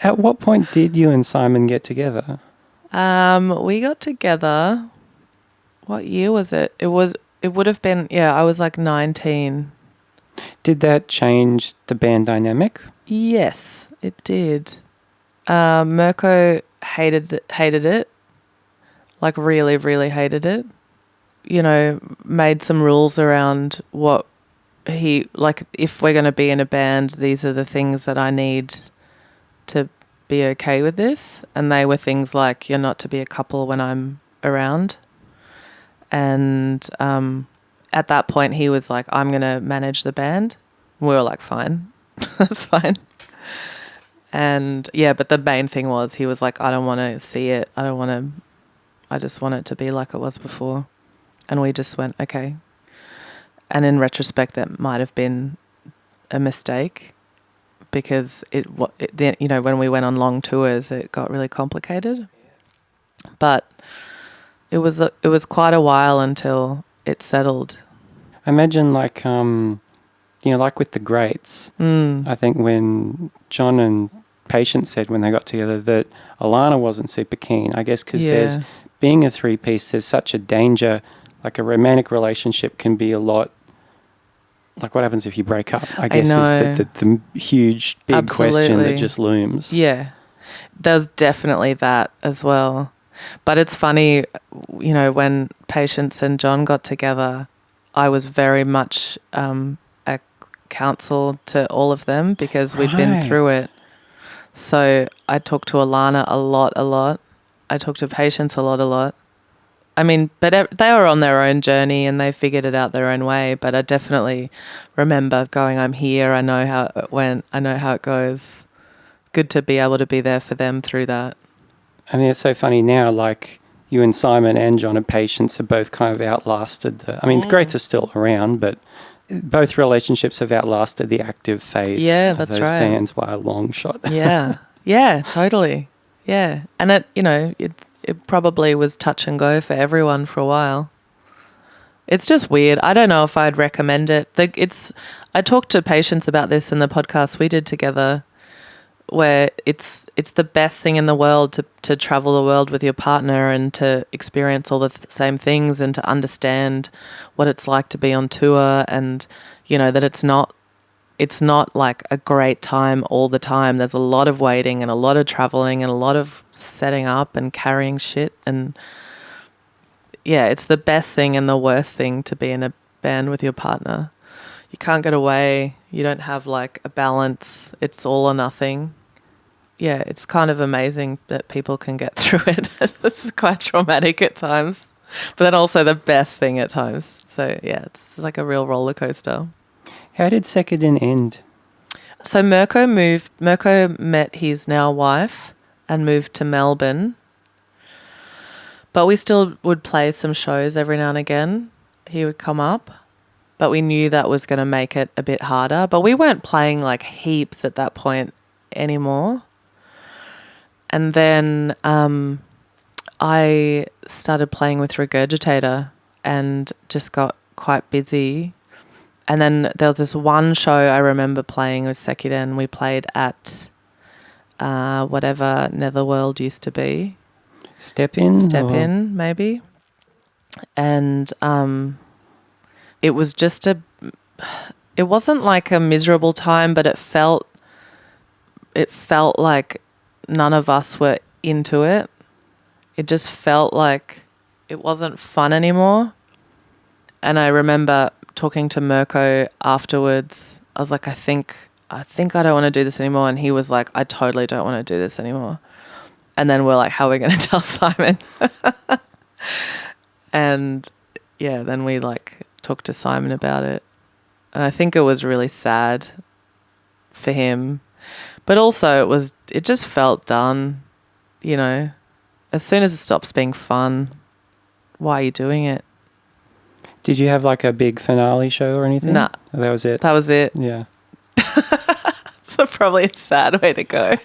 At what point did you and Simon get together? We got together, what year was it? It would have been, I was like 19. Did that change the band dynamic? Yes, it did. Mirko hated it, like really, really hated it. Made some rules around what if we're going to be in a band, these are the things that I need to be okay with this. And they were things like, you're not to be a couple when I'm around. And at that point he was like, I'm going to manage the band. We were like, fine, that's fine. And but the main thing was he was like, I don't want to see it. I just want it to be like it was before. And we just went, okay. And in retrospect, that might have been a mistake, because when we went on long tours, it got really complicated. But it was quite a while until it settled. I imagine like with the Greats, I think when John and Patience said when they got together that Alana wasn't super keen, I guess because there's being a three-piece, there's such a danger. Like a romantic relationship can be a lot. Like what happens if you break up? I guess is the huge, big question that just looms. Yeah, there's definitely that as well. But it's funny, when Patience and John got together, I was very much a counsel to all of them because we'd been through it. So I talked to Alana a lot. I talked to Patience a lot. I mean, but they were on their own journey and they figured it out their own way. But I definitely remember going, I'm here. I know how it went. I know how it goes. Good to be able to be there for them through that. I mean, it's so funny now, like you and Simon and John and Patience have both kind of outlasted the Greats are still around, but both relationships have outlasted the active phase of those bands by a long shot. Yeah, totally. Yeah. And it probably was touch and go for everyone for a while. It's just weird. I don't know if I'd recommend it. I talked to Patience about this in the podcast we did together, where it's the best thing in the world to travel the world with your partner and to experience all the same things and to understand what it's like to be on tour, and that it's not like a great time all the time. There's a lot of waiting and a lot of traveling and a lot of setting up and carrying shit. And it's the best thing and the worst thing to be in a band with your partner. You can't get away. You don't have like a balance. It's all or nothing. yeah, it's kind of amazing that people can get through it. It's quite traumatic at times, but then also the best thing at times. So yeah, it's like a real roller coaster. How did Sekiden end? So Mirko met his now wife and moved to Melbourne. But we still would play some shows every now and again. He would come up, but we knew that was going to make it a bit harder. But we weren't playing like heaps at that point anymore. And then I started playing with Regurgitator and just got quite busy. And then there was this one show I remember playing with Sekiden. We played at whatever Netherworld used to be. Step In, maybe. And it was just it wasn't like a miserable time, but it felt like none of us were into it. It just felt like it wasn't fun anymore. And I remember talking to Mirko afterwards. I was like, I think I don't want to do this anymore. And he was like, I totally don't want to do this anymore. And then we're like, how are we going to tell Simon? And yeah, then we like talked to Simon about it. And I think it was really sad for him. But also it just felt done, you know. As soon as it stops being fun, why are you doing it? Did you have like a big finale show or anything? Nah. Oh, that was it? That was it. Yeah. So probably a sad way to go.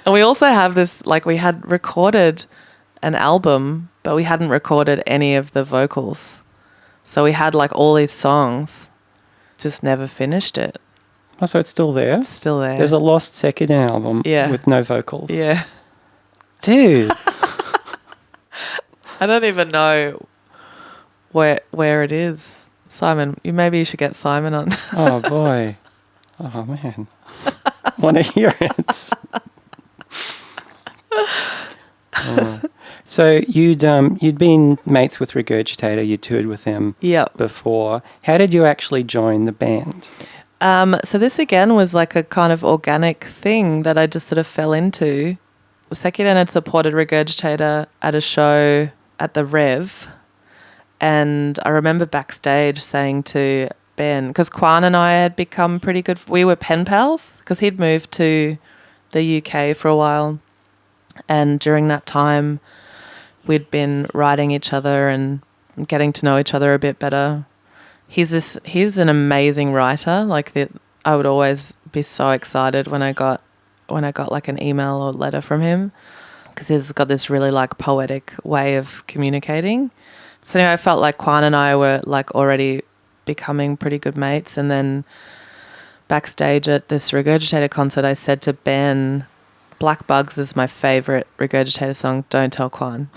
And we also have this, like we had recorded an album, but we hadn't recorded any of the vocals. So we had like all these songs, just never finished it. Oh, so it's still there? It's still there. There's a lost Sekiden album with no vocals. Yeah. Dude. I don't even know where it is. Simon, maybe you should get Simon on. Oh, boy. Oh, man. Want to hear it. Oh. So you'd been mates with Regurgitator, you toured with them before. How did you actually join the band? So this again was like a kind of organic thing that I just sort of fell into. Sekiden had supported Regurgitator at a show at the Rev, and I remember backstage saying to Ben, because Kwan and I had become pretty good, we were pen pals, because he'd moved to the UK for a while, and during that time we'd been writing each other and getting to know each other a bit better. He's an amazing writer. I would always be so excited when I got like an email or letter from him, because he's got this really like poetic way of communicating. So anyway, I felt like Kwan and I were like already becoming pretty good mates. And then backstage at this Regurgitator concert, I said to Ben, Black Bugs is my favourite Regurgitator song, don't tell Kwan.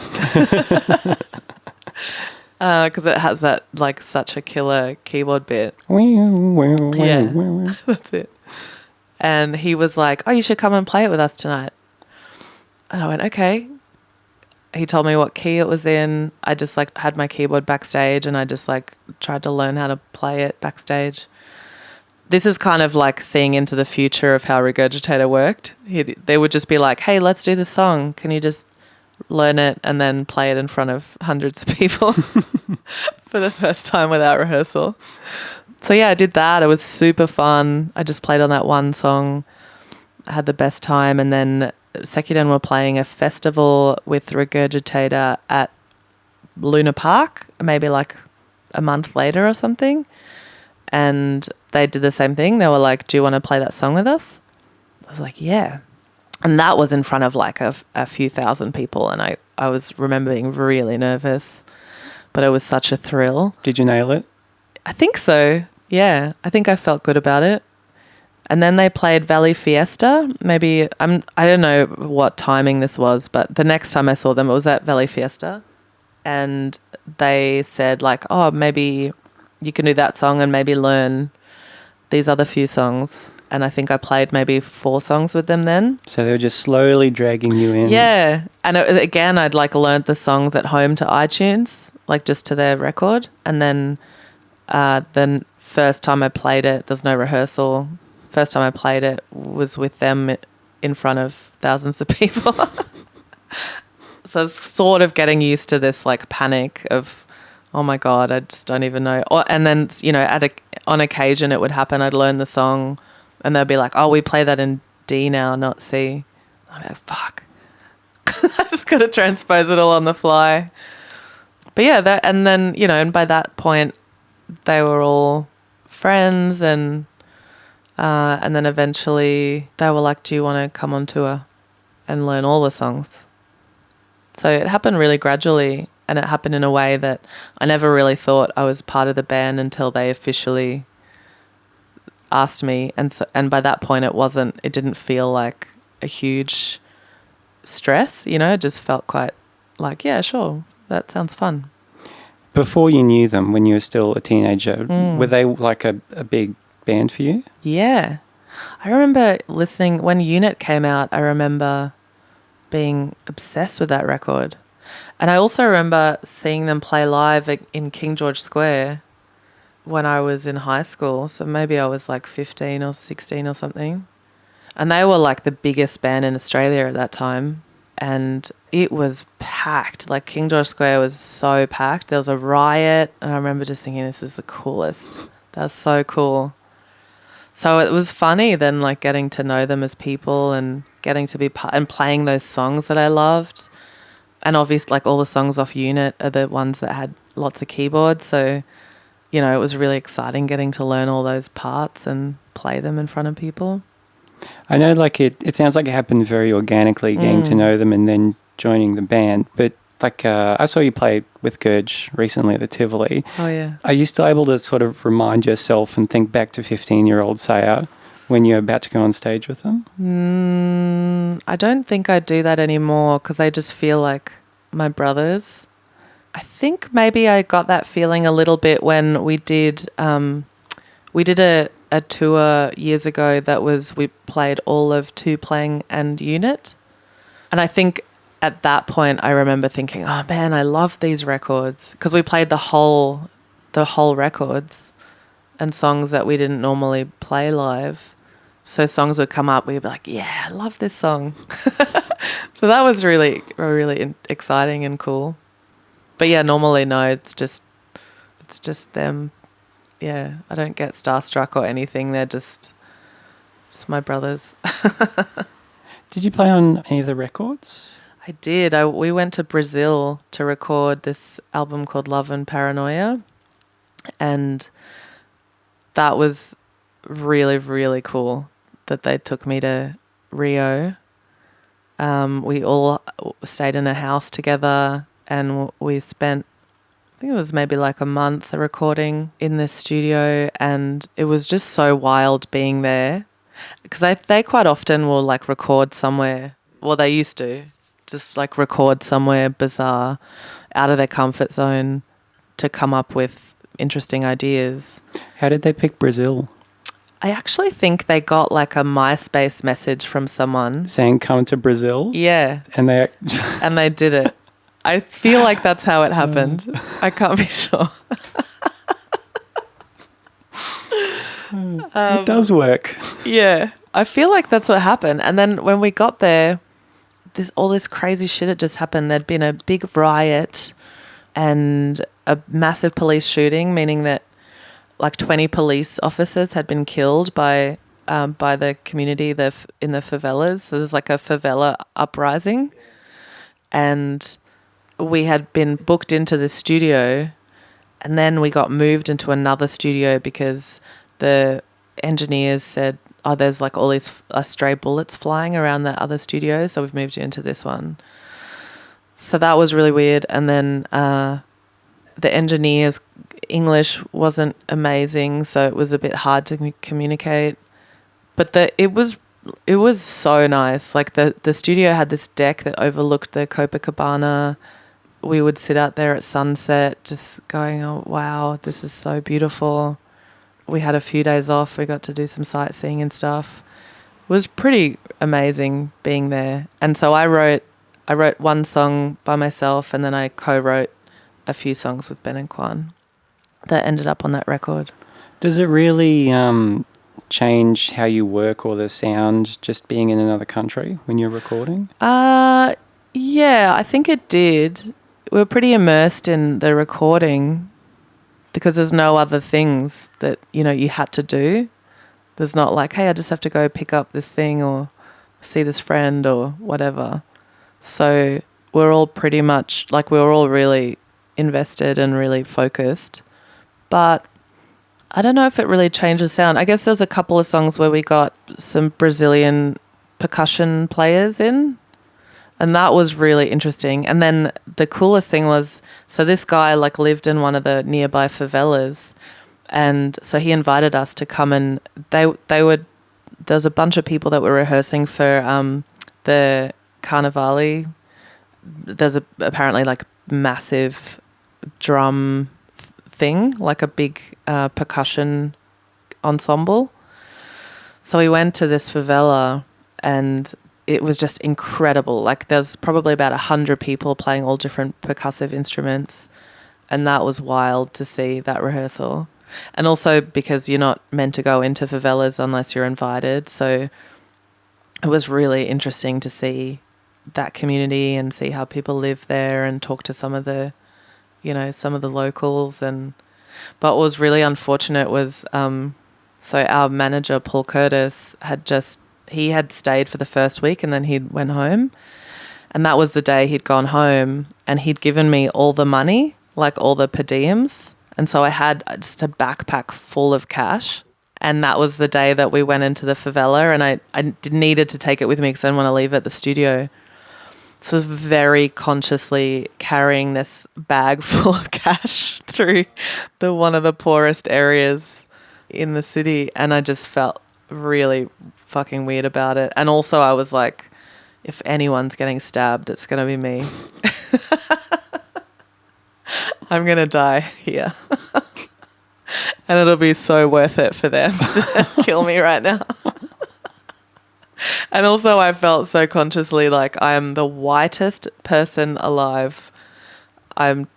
Because it has that like such a killer keyboard bit. Yeah, that's it. And he was like, oh, you should come and play it with us tonight. And I went, okay. He told me what key it was in. I just like had my keyboard backstage and I just like tried to learn how to play it backstage. This is kind of like seeing into the future of how Regurgitator worked. They would just be like, hey, let's do this song. Can you just learn it and then play it in front of hundreds of people for the first time without rehearsal? So yeah, I did that. It was super fun. I just played on that one song. I had the best time. And then Sekiden were playing a festival with Regurgitator at Luna Park, maybe like a month later or something. And they did the same thing. They were like, do you want to play that song with us? I was like, yeah. And that was in front of like a few thousand people. And I was remember being really nervous, but it was such a thrill. Did you nail it? I think so. Yeah. I think I felt good about it. And then they played Valley Fiesta. Maybe, I don't know what timing this was, but the next time I saw them, it was at Valley Fiesta. And they said like, oh, maybe you can do that song and maybe learn these other few songs. And I think I played maybe 4 songs with them then. So they were just slowly dragging you in. Yeah. And again, I'd like learned the songs at home to iTunes, like just to their record. And then the first time I played it, there's no rehearsal. First time I played it was with them in front of thousands of people. So I was sort of getting used to this like panic of, oh my God, I just don't even know. And then, you know, on occasion it would happen. I'd learn the song and they'd be like, oh, we play that in D now, not C. I'm like, fuck. I just got to transpose it all on the fly. But yeah, and then, you know, and by that point they were all friends and then eventually they were like, do you want to come on tour and learn all the songs? So it happened really gradually, and it happened in a way that I never really thought I was part of the band until they officially asked me. And by that point it didn't feel like a huge stress, you know, it just felt quite like, yeah, sure, that sounds fun. Before you knew them, when you were still a teenager, were they like a big band for you? Yeah. I remember listening, when Unit came out, I remember being obsessed with that record. And I also remember seeing them play live in King George Square when I was in high school. So maybe I was like 15 or 16 or something. And they were like the biggest band in Australia at that time. And it was packed. Like King George Square was so packed. There was a riot. And I remember just thinking, this is the coolest. That's so cool. So it was funny then, like getting to know them as people and getting to be and playing those songs that I loved. And obviously, like all the songs off Unit are the ones that had lots of keyboards. So, you know, it was really exciting getting to learn all those parts and play them in front of people. I know, like it sounds like it happened very organically, getting to know them and then joining the band. But like I saw you play with Gurge recently at the Tivoli. Oh, yeah. Are you still able to sort of remind yourself and think back to 15-year-old Seja when you're about to go on stage with them? I don't think I do that anymore because I just feel like my brothers. I think maybe I got that feeling a little bit when we did a tour years ago we played all of Two Playing and Unit. And I think at that point I remember thinking, oh man, I love these records, because we played the whole records and songs that we didn't normally play live. So songs would come up, we'd be like, yeah, I love this song. So that was really, really exciting and cool. But yeah, normally, no, it's just them. Yeah, I don't get starstruck or anything. They're just my brothers. Did you play on any of the records? I did. We went to Brazil to record this album called Love and Paranoia. And that was really, really cool that they took me to Rio. We all stayed in a house together and we spent, I think it was maybe like a month recording in this studio, and it was just so wild being there because they quite often will like record somewhere, well, they used to just like record somewhere bizarre out of their comfort zone to come up with interesting ideas. How did they pick Brazil? I actually think they got like a MySpace message from someone saying come to Brazil? Yeah. And they did it. I feel like that's how it happened. I can't be sure. It does work. Yeah. I feel like that's what happened. And then when we got there, all this crazy shit had just happened. There'd been a big riot and a massive police shooting, meaning that like 20 police officers had been killed by the community in the favelas. So there's like a favela uprising. And we had been booked into the studio, and then we got moved into another studio because the engineers said, oh, there's like all these stray bullets flying around that other studio, so we've moved you into this one. So that was really weird. And then the engineers' English wasn't amazing, so it was a bit hard to communicate. But it was so nice. Like the studio had this deck that overlooked the Copacabana. We would sit out there at sunset just going, oh, wow, this is so beautiful. We had a few days off. We got to do some sightseeing and stuff. It was pretty amazing being there. And so I wrote one song by myself, and then I co-wrote a few songs with Ben and Kwan that ended up on that record. Does it really change how you work or the sound just being in another country when you're recording? Yeah, I think it did. We were pretty immersed in the recording because there's no other things that, you had to do. There's not like, hey, I just have to go pick up this thing or see this friend or whatever. So we're all pretty much, we were all really invested and really focused. But I don't know if it really changed the sound. I guess there's a couple of songs where we got some Brazilian percussion players in, and that was really interesting. And then the coolest thing was, so this guy lived in one of the nearby favelas, and so he invited us to come, and there was a bunch of people that were rehearsing for the Carnivale. There's apparently massive drum thing, a big percussion ensemble. So we went to this favela and it was just incredible. There's probably about 100 people playing all different percussive instruments, and that was wild to see that rehearsal. And also because you're not meant to go into favelas unless you're invited, so it was really interesting to see that community and see how people live there and talk to some of the locals. But what was really unfortunate was so our manager Paul Curtis he had stayed for the first week and then he went home, and that was the day he'd gone home, and he'd given me all the money, all the per diems, and so I had just a backpack full of cash. And that was the day that we went into the favela, and I needed to take it with me because I didn't want to leave it at the studio. So I was very consciously carrying this bag full of cash through one of the poorest areas in the city, and I just felt really fucking weird about it. And also I was like, if anyone's getting stabbed, it's going to be me. I'm going to die here. And it'll be so worth it for them to kill me right now. And also I felt so consciously like I'm the whitest person alive. I'm,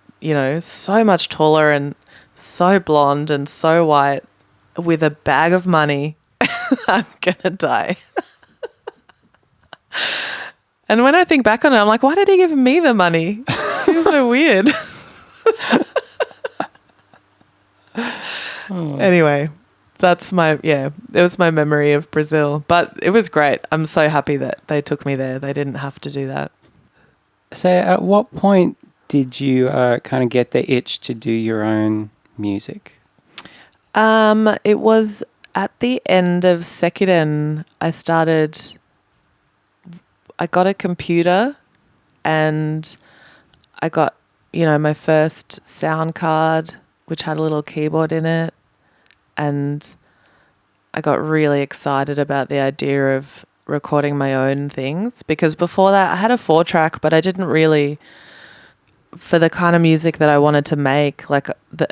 so much taller and so blonde and so white with a bag of money. I'm going to die. And when I think back on it, I'm like, why did he give me the money? It feels so weird. Anyway, it was my memory of Brazil, but it was great. I'm so happy that they took me there. They didn't have to do that. So at what point did you kind of get the itch to do your own music? It was at the end of Sekiden. I got a computer and I got, my first sound card, which had a little keyboard in it. And I got really excited about the idea of recording my own things, because before that I had a 4-track, but I didn't really, for the kind of music that I wanted to make,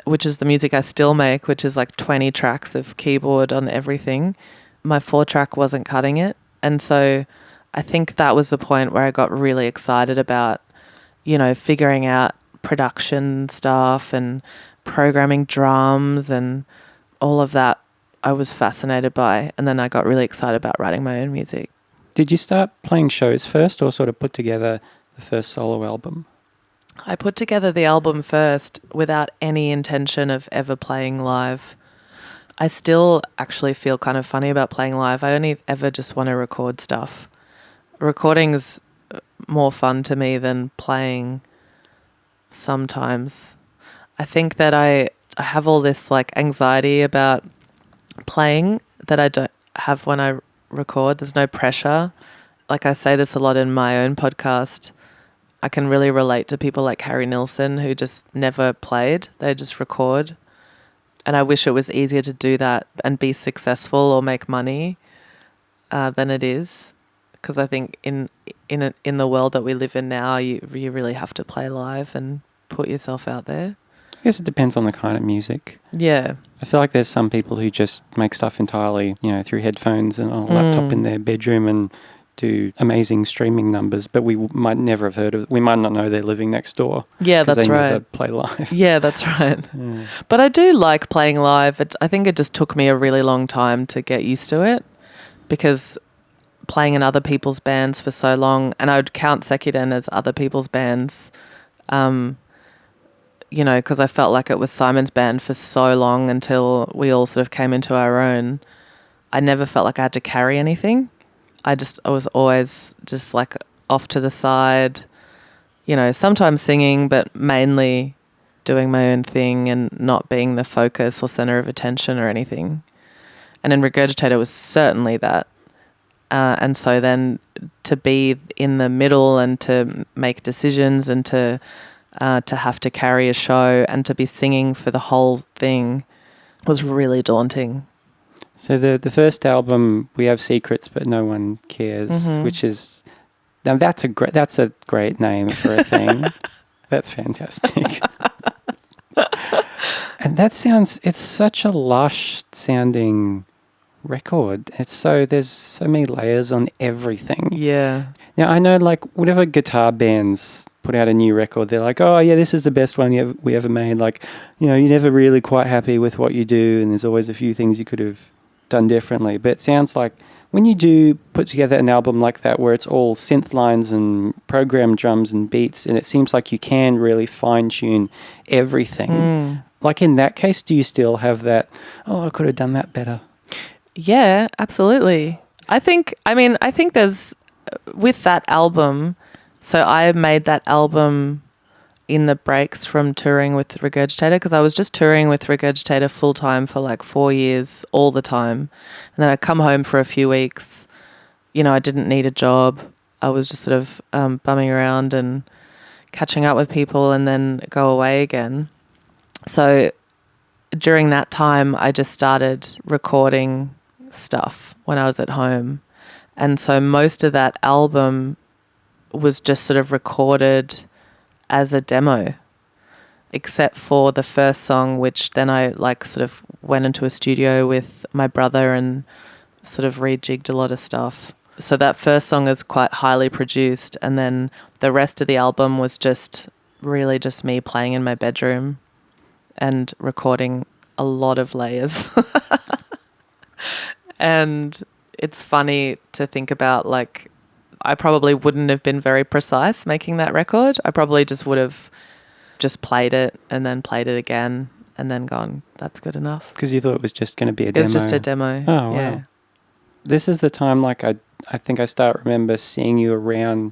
which is the music I still make, which is 20 tracks of keyboard on everything, my 4-track wasn't cutting it. And so I think that was the point where I got really excited about, figuring out production stuff and programming drums and all of that. I was fascinated by, and then I got really excited about writing my own music. Did you start playing shows first or sort of put together the first solo album? I put together the album first without any intention of ever playing live. I still actually feel kind of funny about playing live. I only ever just want to record stuff. Recording's more fun to me than playing sometimes. I think that I have all this anxiety about playing that I don't have when I record. There's no pressure. I say this a lot in my own podcast. I can really relate to people like Harry Nilsson who just never played. They just record. And I wish it was easier to do that and be successful or make money than it is. Because I think in the world that we live in now, you really have to play live and put yourself out there. I guess it depends on the kind of music. Yeah. I feel like there's some people who just make stuff entirely, through headphones and on a laptop in their bedroom and do amazing streaming numbers, but we might never have heard of. We might not know they're living next door. Yeah, 'cause that's they right. never play live. Yeah, that's right. Yeah. But I do like playing live. I think it just took me a really long time to get used to it, because playing in other people's bands for so long, and I would count Sekiden as other people's bands, you know, because I felt like it was Simon's band for so long until we all sort of came into our own. I never felt like I had to carry anything. I was always just like off to the side, you know, sometimes singing, but mainly doing my own thing and not being the focus or center of attention or anything. And in Regurgitator was certainly that. And so then to be in the middle and to make decisions and to have to carry a show and to be singing for the whole thing was really daunting. So the first album, We Have Secrets But No One Cares, which is, now that's a great name for a thing. That's fantastic. And it's such a lush sounding record. There's so many layers on everything. Yeah. Now, I know, like, whatever guitar bands put out a new record, they're like, oh, yeah, this is the best one we ever made. Like, you know, you're never really quite happy with what you do, and there's always a few things you could have done differently. But it sounds like when you do put together an album like that, where it's all synth lines and programmed drums and beats, and it seems like you can really fine-tune everything. Like, in that case, do you still have that, oh, I could have done that better? Yeah, absolutely. I think there's, with that album, so I made that album in the breaks from touring with Regurgitator, because I was just touring with Regurgitator full time for like 4 years, all the time. And then I'd come home for a few weeks. You know, I didn't need a job. I was just sort of bumming around and catching up with people and then go away again. So during that time, I just started recording stuff when I was at home. And so most of that album was just sort of recorded as a demo, except for the first song, which then I like sort of went into a studio with my brother and sort of rejigged a lot of stuff. So that first song is quite highly produced, and then the rest of the album was just really just me playing in my bedroom and recording a lot of layers. And it's funny to think about, like, I probably wouldn't have been very precise making that record. I probably just would have just played it and then played it again and then gone, that's good enough. Because you thought it was just going to be a demo. It was just a demo. Oh, yeah. wow. This is the time, like, I think I remember seeing you around,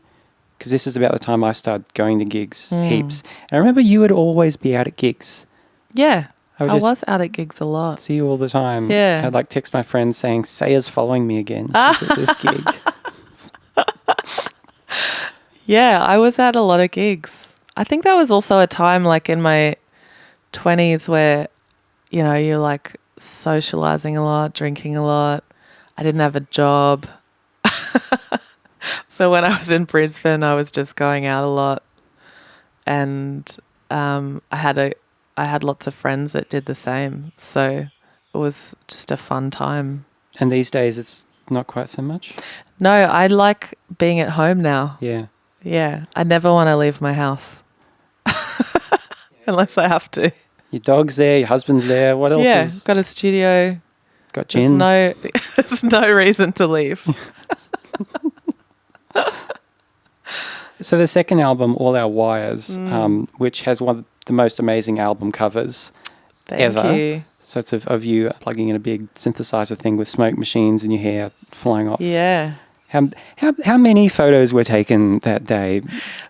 because this is about the time I started going to gigs heaps. And I remember you would always be out at gigs. Yeah. I was was out at gigs a lot. See you all the time. Yeah. I'd like text my friends saying, Seja's following me again. She's at this gig. Yeah, I was at a lot of gigs. I think that was also a time like in my 20s where, you know, you're like socializing a lot, drinking a lot. I didn't have a job. So when I was in Brisbane, I was just going out a lot. And I had lots of friends that did the same. So it was just a fun time. And these days it's not quite so much? No, I like being at home now. Yeah. Yeah, I never want to leave my house. Unless I have to. Your dog's there, your husband's there. What else is? Got a studio. Got gin. There's no reason to leave. So the second album, All Our Wires, which has one of the most amazing album covers ever. Thank you. So it's of you plugging in a big synthesizer thing with smoke machines and your hair flying off. Yeah. How many photos were taken that day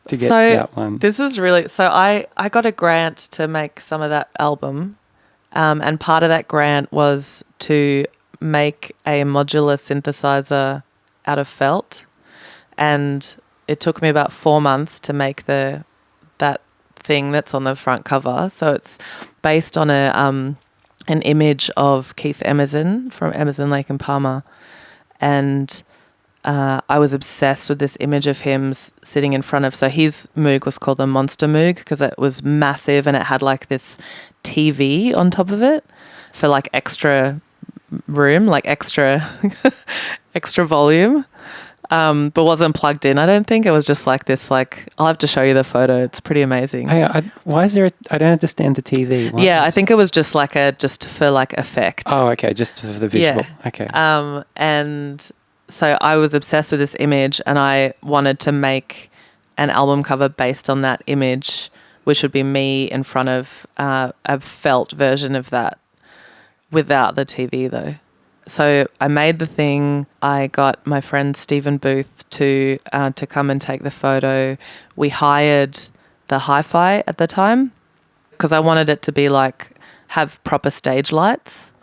to get that one? This is really... So I got a grant to make some of that album, and part of that grant was to make a modular synthesizer out of felt, and it took me about 4 months to make that thing that's on the front cover. So it's based on an image of Keith Emerson from Emerson, Lake and Palmer, and I was obsessed with this image of him sitting in front of... So his Moog was called the Monster Moog because it was massive and it had like this TV on top of it for like extra room, like extra volume. but wasn't plugged in. I don't think it was just like this. Like, I'll have to show you the photo. It's pretty amazing. Why is there? I don't understand the TV. I think it was just just for like effect. Oh, okay, just for the visual. Yeah. Okay. And so I was obsessed with this image, and I wanted to make an album cover based on that image, which would be me in front of a felt version of that, without the TV though. So I made the thing. I got my friend Stephen Booth to come and take the photo. We hired the hi-fi at the time because I wanted it to be like have proper stage lights.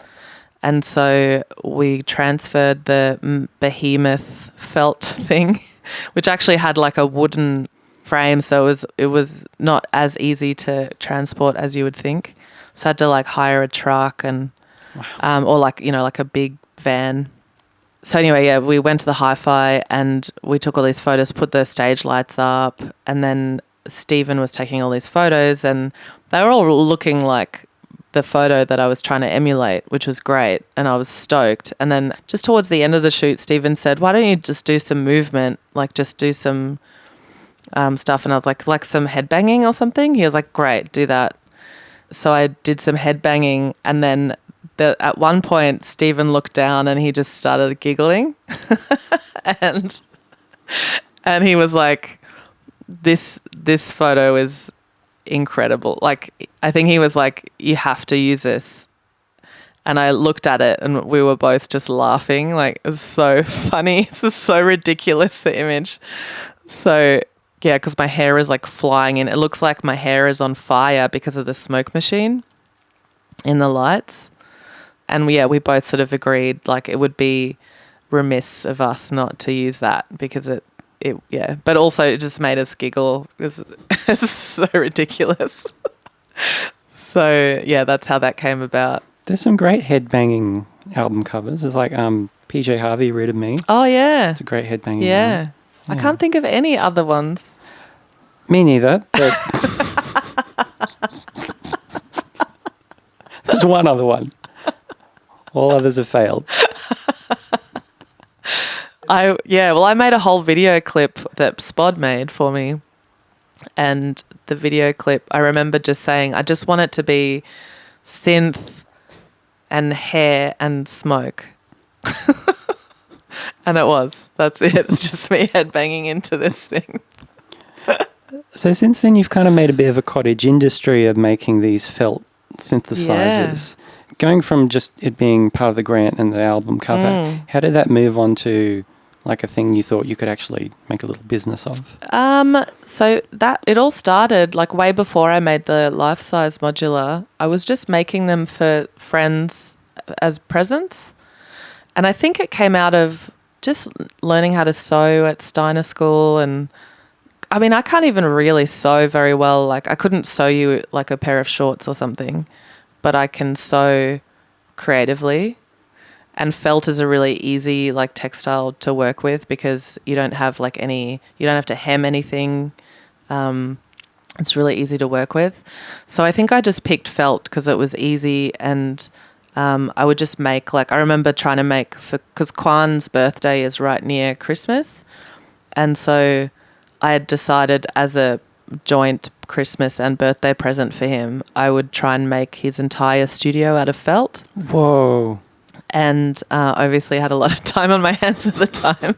And so we transferred the behemoth felt thing, which actually had like a wooden frame, so it was not as easy to transport as you would think. So I had to like hire a truck and or like, you know, like a big van. So anyway, yeah, we went to the hi-fi and we took all these photos, put the stage lights up, and then Stephen was taking all these photos and they were all looking like the photo that I was trying to emulate, which was great, and I was stoked. And then just towards the end of the shoot, Stephen said, why don't you just do some movement, like just do some stuff? And I was like some headbanging or something? He was like, great, do that. So I did some headbanging, and then at one point Stephen looked down and he just started giggling and he was like, this photo is incredible. Like, I think he was like, you have to use this. And I looked at it and we were both just laughing. Like, it was so funny. This is so ridiculous, the image. So yeah, because my hair is like flying in. It looks like my hair is on fire because of the smoke machine in the lights. And we both sort of agreed like it would be remiss of us not to use that because it but also it just made us giggle. It's so ridiculous. So yeah, that's how that came about. There's some great headbanging album covers. There's like PJ Harvey, Rid of Me. Oh yeah, it's a great headbanging one. Yeah, I can't think of any other ones. Me neither, but there's one other one. All others have failed. I made a whole video clip that Spod made for me. And the video clip, I remember just saying, I just want it to be synth and hair and smoke. And it was. That's it. It's just me headbanging into this thing. So since then, you've kind of made a bit of a cottage industry of making these felt synthesizers. Yeah. Going from just it being part of the grant and the album cover, how did that move on to like a thing you thought you could actually make a little business of? So that it all started like way before I made the life-size modular. I was just making them for friends as presents. And I think it came out of just learning how to sew at Steiner School. And I mean, I can't even really sew very well. Like, I couldn't sew you like a pair of shorts or something, but I can sew creatively. And felt is a really easy like textile to work with because you don't have like you don't have to hem anything. It's really easy to work with. So I think I just picked felt because it was easy, and I would just make like, I remember trying to make because Kwan's birthday is right near Christmas. And so I had decided as a joint Christmas and birthday present for him, I would try and make his entire studio out of felt. Whoa. And obviously had a lot of time on my hands at the time.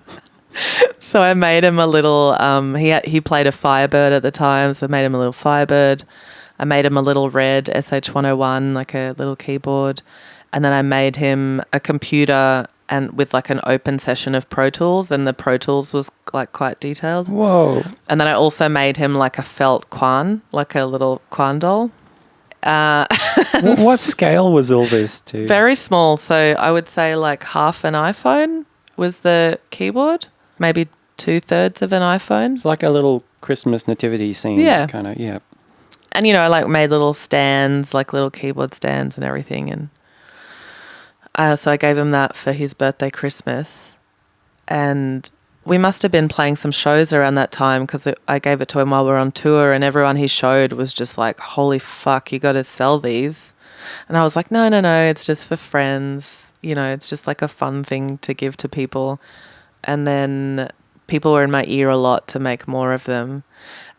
So I made him a little, he played a Firebird at the time, so I made him a little Firebird. I made him a little red SH-101, like a little keyboard. And then I made him a computer and with like an open session of Pro Tools, and the Pro Tools was like quite detailed. Whoa. And then I also made him like a felt Kwan, like a little Kwan doll. What scale was all this to? Very small. So I would say like half an iPhone was the keyboard, maybe 2/3 of an iPhone. It's like a little Christmas nativity scene. Yeah. Kind of, yeah. And, you know, I like made little stands, like little keyboard stands and everything. And so I gave him that for his birthday, Christmas. And we must have been playing some shows around that time because I gave it to him while we were on tour, and everyone he showed was just like, holy fuck, you got to sell these. And I was like, no, it's just for friends. You know, it's just like a fun thing to give to people. and then people were in my ear a lot to make more of them.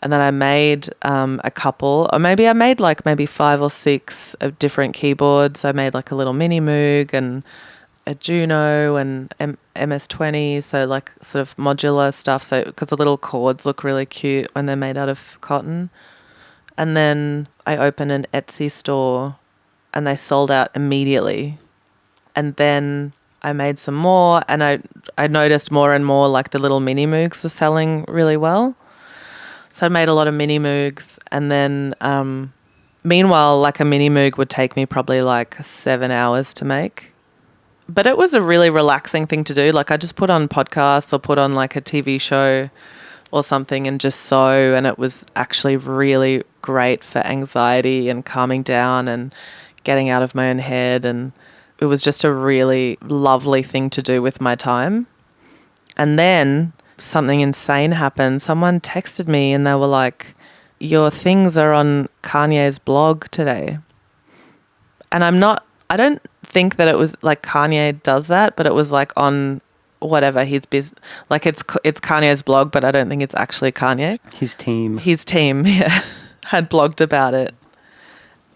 And then I made a couple, or maybe I made like maybe 5 or 6 of different keyboards. I made like a little mini Moog and a Juno and MS-20, so like sort of modular stuff. So because the little chords look really cute when they're made out of cotton. And then I opened an Etsy store, and they sold out immediately. And then I made some more, and I noticed more and more like the little mini Moogs were selling really well. So I made a lot of mini Moogs, and then meanwhile, like a mini Moog would take me probably like 7 hours to make. But it was a really relaxing thing to do. Like I just put on podcasts or put on like a TV show or something and just sew, and it was actually really great for anxiety and calming down and getting out of my own head, and it was just a really lovely thing to do with my time. And then something insane happened. Someone texted me and they were like, your things are on Kanye's blog today. And I don't think that it was like Kanye does that, but it was like on whatever his like it's Kanye's blog, but I don't think it's actually Kanye. His team, yeah, had blogged about it.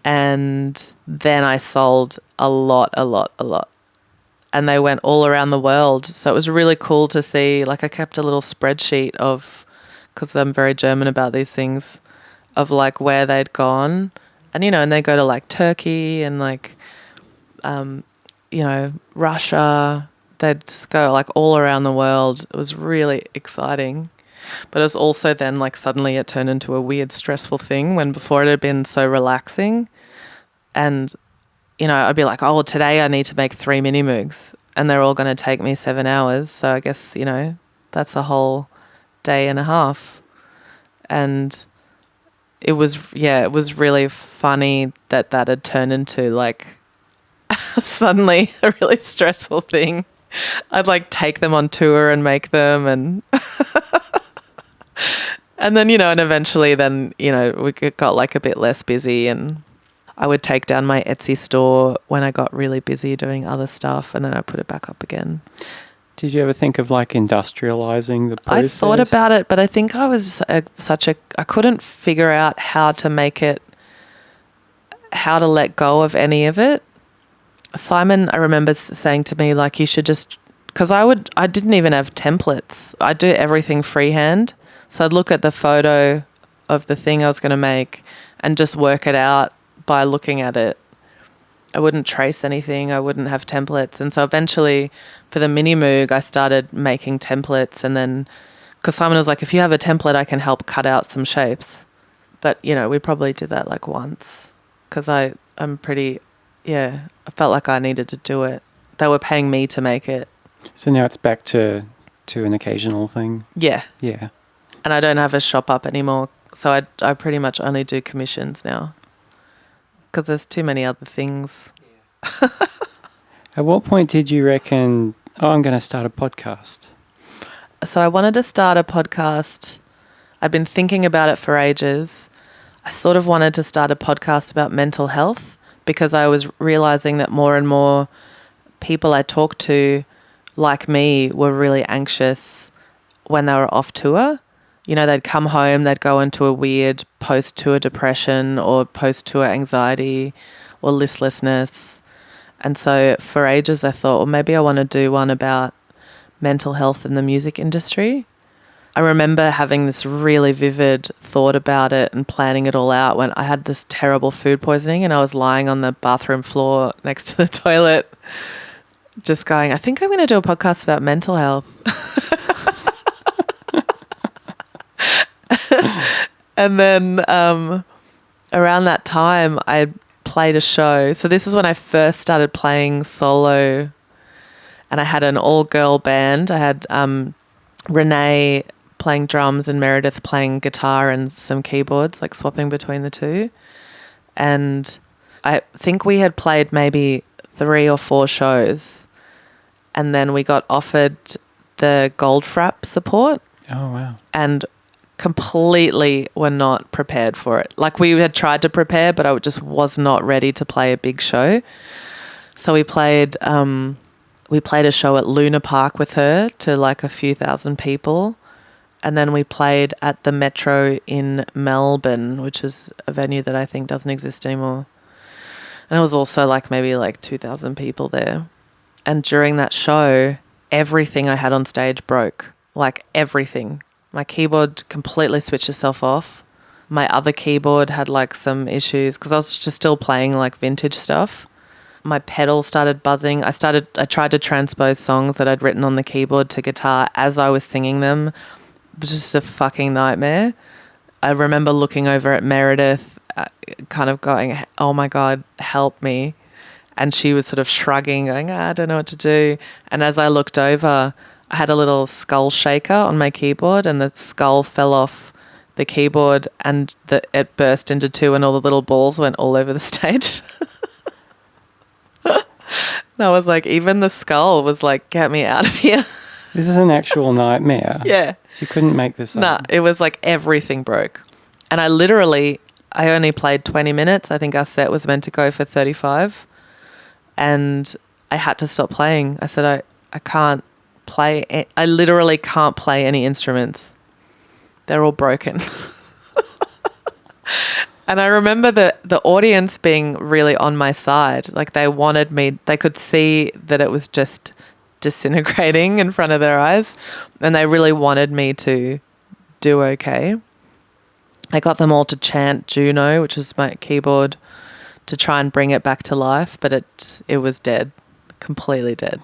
And then I sold a lot. And they went all around the world. So it was really cool to see. Like I kept a little spreadsheet of, because I'm very German about these things, of like where they'd gone. And, and they go to like Turkey and like, Russia. They'd just go like all around the world. It was really exciting. But it was also then like suddenly it turned into a weird stressful thing when before it had been so relaxing. And, I'd be like, oh, today I need to make 3 mini Moogs, and they're all going to take me 7 hours. So I guess, that's a whole day and a half. And it was really funny that had turned into like suddenly a really stressful thing. I'd like take them on tour and make them, and and then, and eventually then, we got like a bit less busy, and I would take down my Etsy store when I got really busy doing other stuff, and then I put it back up again. Did you ever think of like industrializing the process? I thought about it, but I think I was I couldn't figure out how to let go of any of it. Simon, I remember saying to me, like, you should just, because I didn't even have templates. I do everything freehand. So I'd look at the photo of the thing I was going to make and just work it out by looking at it. I wouldn't trace anything. I wouldn't have templates. And so eventually for the mini Moog, I started making templates. And then, because Simon was like, if you have a template, I can help cut out some shapes. But, we probably did that like once, because I'm pretty, I felt like I needed to do it. They were paying me to make it. So now it's back to an occasional thing? Yeah. Yeah. And I don't have a shop up anymore. So I pretty much only do commissions now, because there's too many other things. Yeah. At what point did you reckon, I'm going to start a podcast? So I wanted to start a podcast. I'd been thinking about it for ages. I sort of wanted to start a podcast about mental health, because I was realizing that more and more people I talked to, like me, were really anxious when they were off tour. They'd come home, they'd go into a weird post-tour depression or post-tour anxiety or listlessness. And so for ages I thought, well, maybe I want to do one about mental health in the music industry. I remember having this really vivid thought about it and planning it all out when I had this terrible food poisoning, and I was lying on the bathroom floor next to the toilet just going, I think I'm going to do a podcast about mental health. And then around that time, I played a show. So this is when I first started playing solo, and I had an all-girl band. I had Renee playing drums and Meredith playing guitar and some keyboards, like swapping between the two. And I think we had played maybe 3 or 4 shows, and then we got offered the Goldfrapp support. Oh, wow. And completely were not prepared for it. Like, we had tried to prepare, but I just was not ready to play a big show. So we played we played a show at Luna Park with her to like a few thousand people. And then we played at the Metro in Melbourne, which is a venue that I think doesn't exist anymore. And it was also like maybe like 2,000 people there. And during that show, everything I had on stage broke. Like everything. My keyboard completely switched itself off. My other keyboard had like some issues because I was just still playing like vintage stuff. My pedal started buzzing. I tried to transpose songs that I'd written on the keyboard to guitar as I was singing them. It was just a fucking nightmare. I remember looking over at Meredith, kind of going, oh my God, help me. And she was sort of shrugging, going, I don't know what to do. And as I looked over, I had a little skull shaker on my keyboard and the skull fell off the keyboard and it burst into two and all the little balls went all over the stage. And I was like, even the skull was like, get me out of here. This is an actual nightmare. Yeah. You couldn't make this up. No, it was like everything broke. And I only played 20 minutes. I think our set was meant to go for 35. And I had to stop playing. I said, I can't play. I literally can't play any instruments. They're all broken. And I remember the audience being really on my side. Like they wanted me, they could see that it was just disintegrating in front of their eyes. And they really wanted me to do okay. I got them all to chant Juno, which is my keyboard, to try and bring it back to life, but it was dead, completely dead.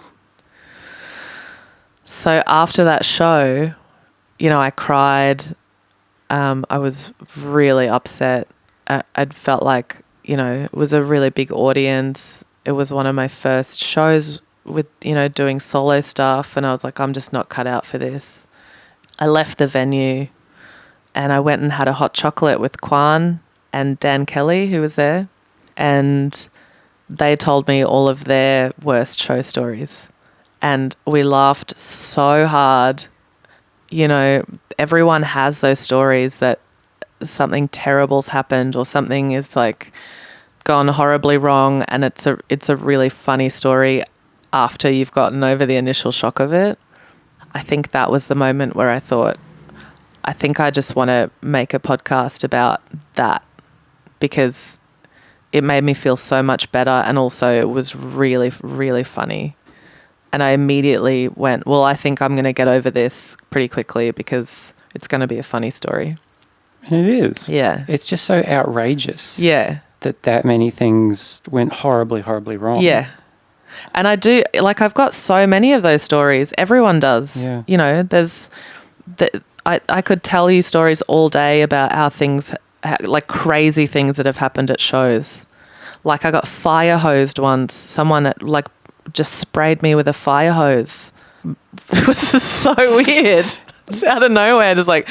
So after that show, I cried. I was really upset. I'd felt like, it was a really big audience. It was one of my first shows with, doing solo stuff, and I was like, I'm just not cut out for this. I left the venue and I went and had a hot chocolate with Kwan and Dan Kelly, who was there. And they told me all of their worst show stories. And we laughed so hard. Everyone has those stories that something terrible's happened or something is like gone horribly wrong, and it's a really funny story after you've gotten over the initial shock of it. I think that was the moment where I thought, I think I just want to make a podcast about that, because it made me feel so much better, and also it was really, really funny. And I immediately went, well, I think I'm going to get over this pretty quickly because it's going to be a funny story. And it is. Yeah. It's just so outrageous. Yeah. That many things went horribly, horribly wrong. Yeah. And I do, like, I've got so many of those stories. Everyone does. Yeah. I could tell you stories all day about how things, like crazy things that have happened at shows. Like I got fire hosed once. Someone like just sprayed me with a fire hose. It was so weird. It's out of nowhere, just like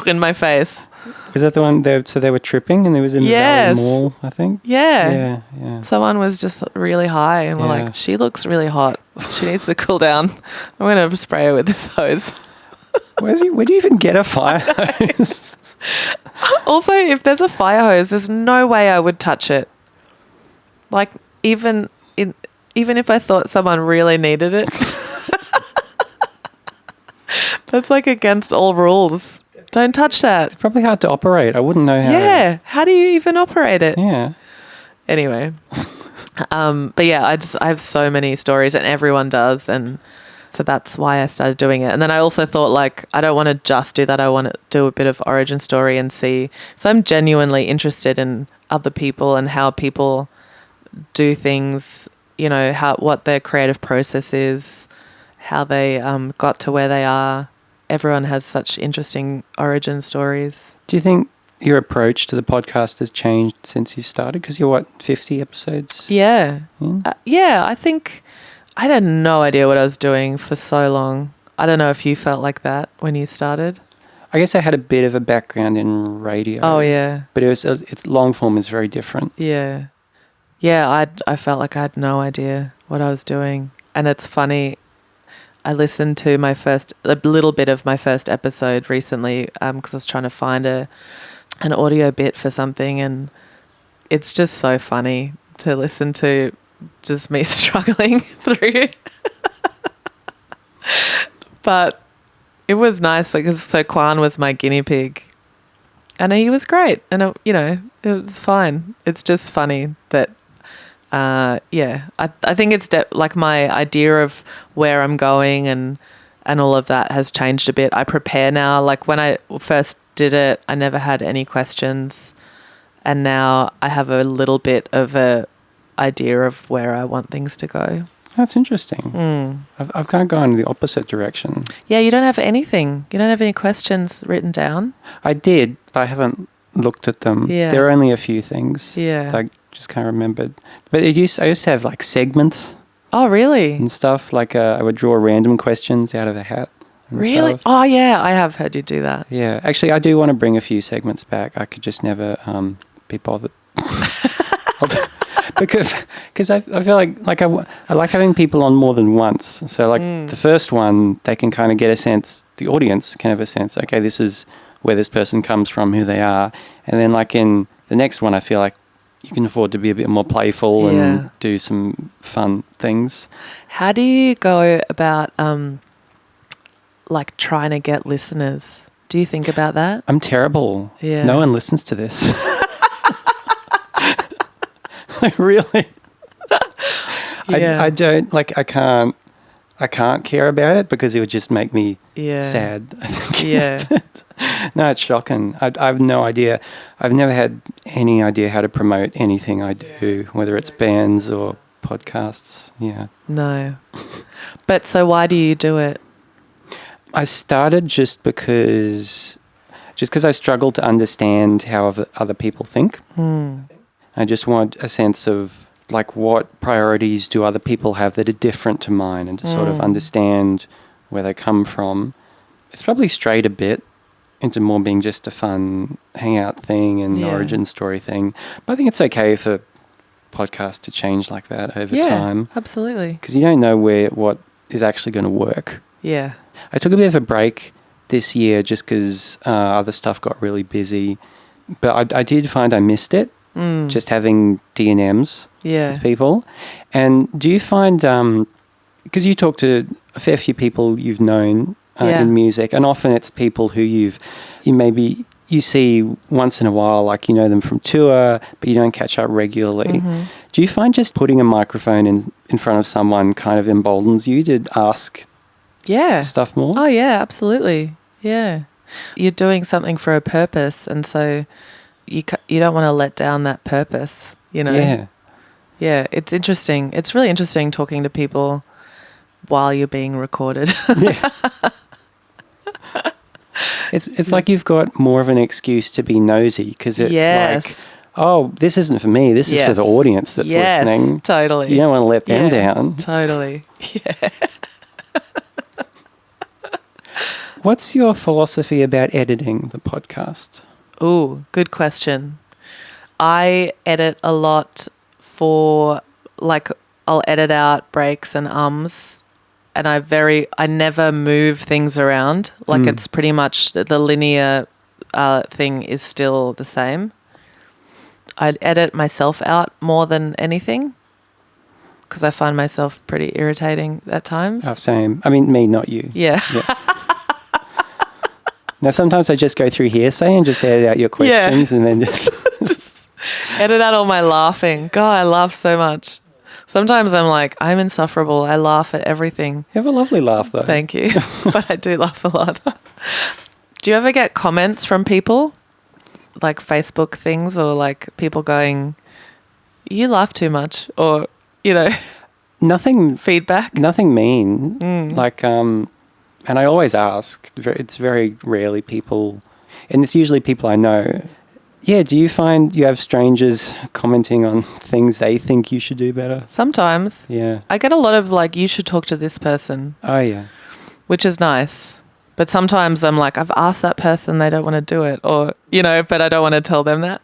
in my face. Was that the one? So they were tripping, and there was in the Valley Mall, I think. Yeah. Yeah. Someone was just really high, and we're like, she looks really hot. She needs to cool down. I'm going to spray her with this hose. Where do you even get a fire hose? Also, if there's a fire hose, there's no way I would touch it. Like even if I thought someone really needed it. That's like against all rules. Don't touch that. It's probably hard to operate. I wouldn't know how. Yeah. How do you even operate it? Yeah. Anyway. But yeah, I have so many stories, and everyone does. And so that's why I started doing it. And then I also thought, like, I don't want to just do that. I want to do a bit of origin story and see. So I'm genuinely interested in other people and how people do things, what their creative process is, how they got to where they are. Everyone has such interesting origin stories. Do you think your approach to the podcast has changed since you started? Because you're, 50 episodes? Yeah. I think I had no idea what I was doing for so long. I don't know if you felt like that when you started. I guess I had a bit of a background in radio. Oh, yeah. But it's long form is very different. Yeah. Yeah, I felt like I had no idea what I was doing. And it's funny, I listened to a little bit of my first episode recently because I was trying to find an audio bit for something, and it's just so funny to listen to just me struggling through But it was nice. Like, so Kwan was my guinea pig. And he was great. And, it was fine. It's just funny that, I think it's like my idea of where I'm going and all of that has changed a bit. I prepare now. Like when I first did it, I never had any questions. And now I have a little bit of a idea of where I want things to go. That's interesting. I've kind of gone in the opposite direction. Yeah, you don't have anything. You don't have any questions written down. I did, but I haven't looked at them. Yeah. There are only a few things. Yeah. That I just can't remember. But I used to have like segments Oh, really? and stuff. Like I would draw random questions out of a hat. And Really? stuff. Oh, yeah. I have heard you do that. Yeah. Actually, I do want to bring a few segments back. I could just never be bothered. Because I feel like I like having people on more than once. So like the first one, they can kind of get a sense, the audience can have a sense, okay, this is where this person comes from, who they are. And then like in the next one, I feel like you can afford to be a bit more playful and do some fun things. How do you go about like trying to get listeners? Do you think about that? I'm terrible. Yeah. No one listens to this. Really? Yeah. I don't like. I can't care about it because it would just make me sad. I think. Yeah. No, it's shocking. I have no idea. I've never had any idea how to promote anything I do, whether it's bands or podcasts. Yeah. No. But so why do you do it? I started just because I struggle to understand how other people think. I just want a sense of like what priorities do other people have that are different to mine, and to sort of understand where they come from. It's probably strayed a bit into more being just a fun hangout thing and origin story thing. But I think it's okay for podcasts to change like that over time. Absolutely. Because you don't know what is actually going to work. Yeah. I took a bit of a break this year just because other stuff got really busy. But I did find I missed it. Just having D&Ms with people. And do you find, because you talk to a fair few people you've known in music, and often it's people who you see once in a while, like you know them from tour, but you don't catch up regularly. Do you find just putting a microphone in front of someone kind of emboldens you to ask stuff more? Oh, yeah, absolutely. Yeah. You're doing something for a purpose, and so you don't want to let down that purpose, you know? Yeah. Yeah, it's interesting. It's really interesting talking to people while you're being recorded. Yeah. It's like you've got more of an excuse to be nosy, because it's like, oh, this isn't for me. This is for the audience that's listening. Totally. You don't want to let them down. Totally. Yeah. What's your philosophy about editing the podcast? Ooh, good question. I edit a lot for, like, I'll edit out breaks and ums, and I never move things around. Like, it's pretty much the linear thing is still the same. I edit myself out more than anything because I find myself pretty irritating at times. Oh, same. I mean, me, not you. Yeah. Now, sometimes I just go through HearSej and just edit out your questions and then just edit out all my laughing. God, I laugh so much. Sometimes I'm like, I'm insufferable. I laugh at everything. You have a lovely laugh, though. Thank you. But I do laugh a lot. Do you ever get comments from people? Like Facebook things, or like people going, you laugh too much, or, you know, nothing feedback? Nothing mean. Like, and I always ask, it's very rarely people, and it's usually people I know. Yeah, do you find you have strangers commenting on things they think you should do better? Sometimes. Yeah. I get a lot of like, you should talk to this person. Oh, yeah. Which is nice. But sometimes I'm like, I've asked that person, they don't want to do it. Or, you know, but I don't want to tell them that.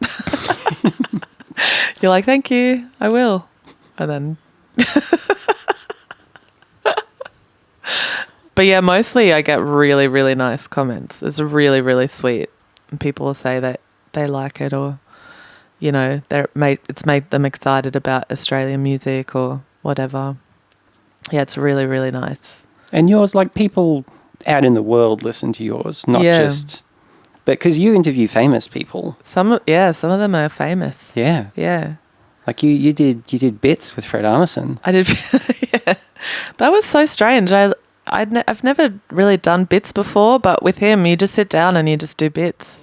You're like, thank you, I will. And then... But yeah, mostly I get really, really nice comments. It's really, really sweet. And people will say that they like it, or, you know, it's made them excited about Australian music or whatever. Yeah, it's really, really nice. And yours, like people out in the world listen to yours, not Yeah. just... But because you interview famous people. Some of them are famous. Yeah. Yeah. Like you did bits with Fred Armisen. I did. Yeah. That was so strange. I've never really done bits before, but with him, you just sit down and you just do bits.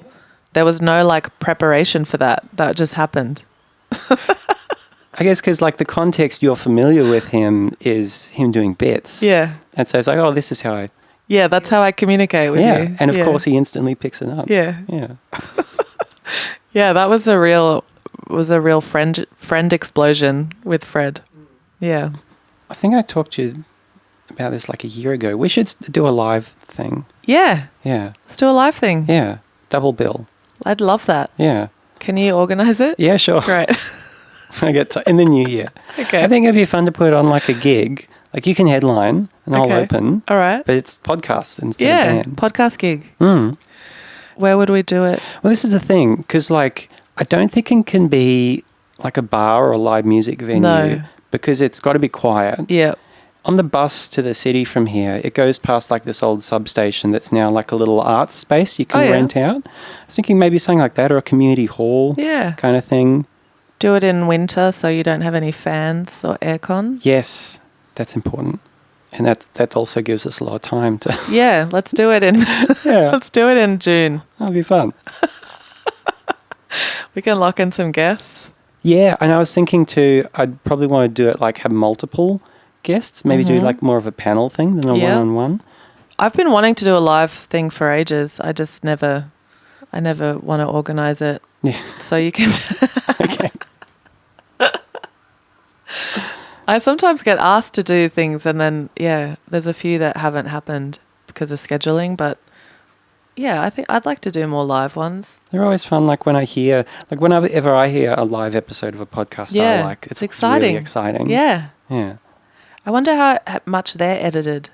There was no like preparation for that. That just happened. I guess because like the context you're familiar with him is him doing bits. Yeah. And so it's like, oh, this is how I... Yeah, that's how I communicate with you. Yeah, and of course he instantly picks it up. Yeah. Yeah. Yeah, that was a real friend explosion with Fred. Yeah. I think I talked to you about this like a year ago. We should do a live thing. Yeah. Yeah. Let's do a live thing. Yeah. Double bill. I'd love that. Yeah. Can you organise it? Yeah, sure. Great. I get in the new year. Okay. I think it'd be fun to put on like a gig. Like you can headline and I'll Okay. open. All right. But it's podcasts instead of Yeah, bands. podcast gig. Mm. Where would we do it? Well, this is the thing, because like I don't think it can be like a bar or a live music venue No. because it's got to be quiet. Yeah. On the bus to the city from here, it goes past like this old substation that's now like a little art space you can Oh, yeah. rent out. I was thinking maybe something like that or a community hall Yeah. kind of thing. Do it in winter so you don't have any fans or aircon. Yes, that's important. And that also gives us a lot of time to... Yeah, let's do it in Yeah, let's do it in June. that'll be fun. We can lock in some guests. Yeah, and I was thinking too, I'd probably want to do it like have multiple guests, maybe do like more of a panel thing than a Yeah. one-on-one. I've been wanting to do a live thing for ages. I never want to organise it. Yeah. So you can... Okay. I sometimes get asked to do things and then, yeah, there's a few that haven't happened because of scheduling. But, yeah, I think I'd like to do more live ones. They're always fun. Like when I hear, like whenever I hear a live episode of a podcast, Yeah, I like it's exciting. really exciting. Yeah. Yeah. I wonder how much they're edited.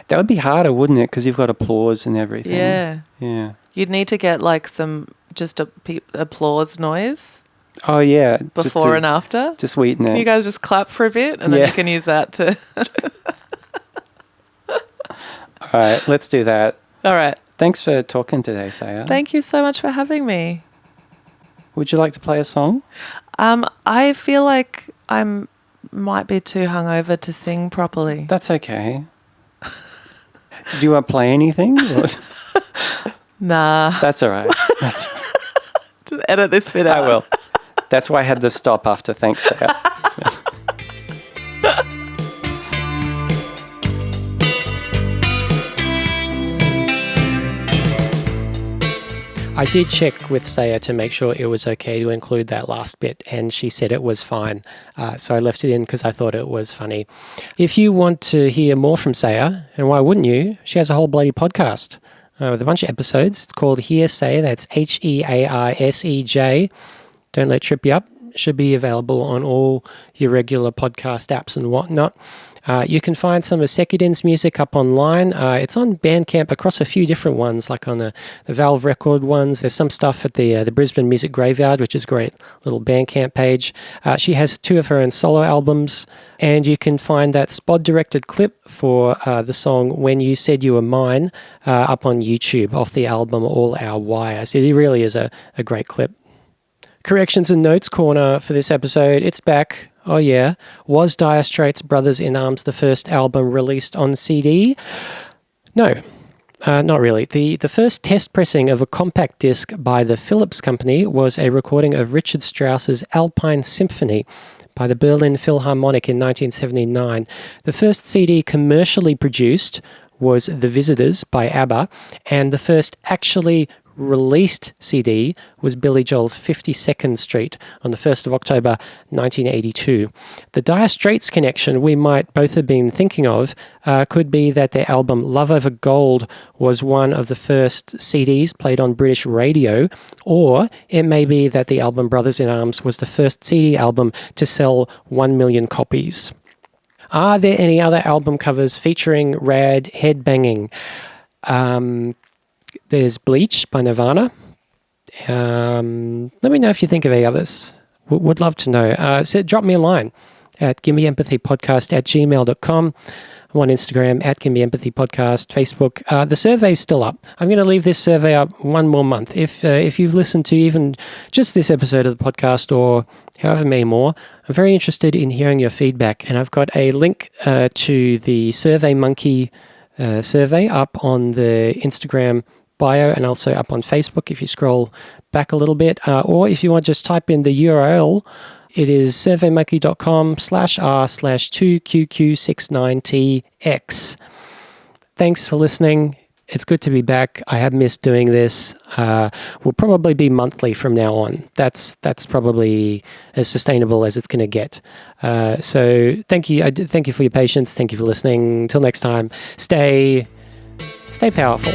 That would be harder, wouldn't it? Because you've got applause and everything. Yeah. Yeah. You'd need to get like some just applause noise Oh, yeah. before and after. Just sweeten Can it. you guys just clap for a bit and then Yeah. you can use that to... All right, let's do that. All right. Thanks for talking today, Seja. Thank you so much for having me. Would you like to play a song? I feel like I might be too hungover to sing properly. That's okay. Do you want to play anything? Or- Nah. That's all right. That's Just edit this bit out. I will. That's why I had the stop after thanks, Seja. I did check with Seja to make sure it was okay to include that last bit, and she said it was fine. So I left it in because I thought it was funny. If you want to hear more from Seja, and why wouldn't you? She has a whole bloody podcast with a bunch of episodes. It's called HearSej. That's HearSej. Don't let it trip you up. Should be available on all your regular podcast apps and whatnot. You can find some of Sekiden's music up online. It's on Bandcamp across a few different ones, like on the Valve Record ones. There's some stuff at the Brisbane Music Graveyard, which is a great little Bandcamp page. She has 2 of her own solo albums, and you can find that spod-directed clip for the song When You Said You Were Mine up on YouTube off the album All Our Wires. It really is a great clip. Corrections and Notes Corner for this episode. It's back. Oh yeah. Was Dire Straits' Brothers in Arms the first album released on CD? No, not really. The first test pressing of a compact disc by the Philips Company was a recording of Richard Strauss's Alpine Symphony by the Berlin Philharmonic in 1979. The first CD commercially produced was The Visitors by ABBA, and the first actually released CD was Billy Joel's 52nd Street on the 1st of October 1982. The Dire Straits connection we might both have been thinking of could be that their album Love Over Gold was one of the first CDs played on British radio, or it may be that the album Brothers in Arms was the first CD album to sell 1 million copies. Are there any other album covers featuring rad headbanging? There's Bleach by Nirvana. Let me know if you think of any others. Would love to know. So drop me a line at gimmeempathykpodcast@gmail.com. I'm on Instagram at Gimme Empathy Podcast, Facebook. The survey's still up. I'm going to leave this survey up one more month. If you've listened to even just this episode of the podcast or however many more, I'm very interested in hearing your feedback. And I've got a link to the Survey Monkey survey up on the Instagram bio and also up on Facebook if you scroll back a little bit. Or if you want to just type in the URL, it is surveymonkey.com/r/2QQ69TX. Thanks for listening. It's good to be back. I have missed doing this. We'll probably be monthly from now on. That's probably as sustainable as it's going to get. So thank you. Thank you for your patience. Thank you for listening. Until next time, stay powerful.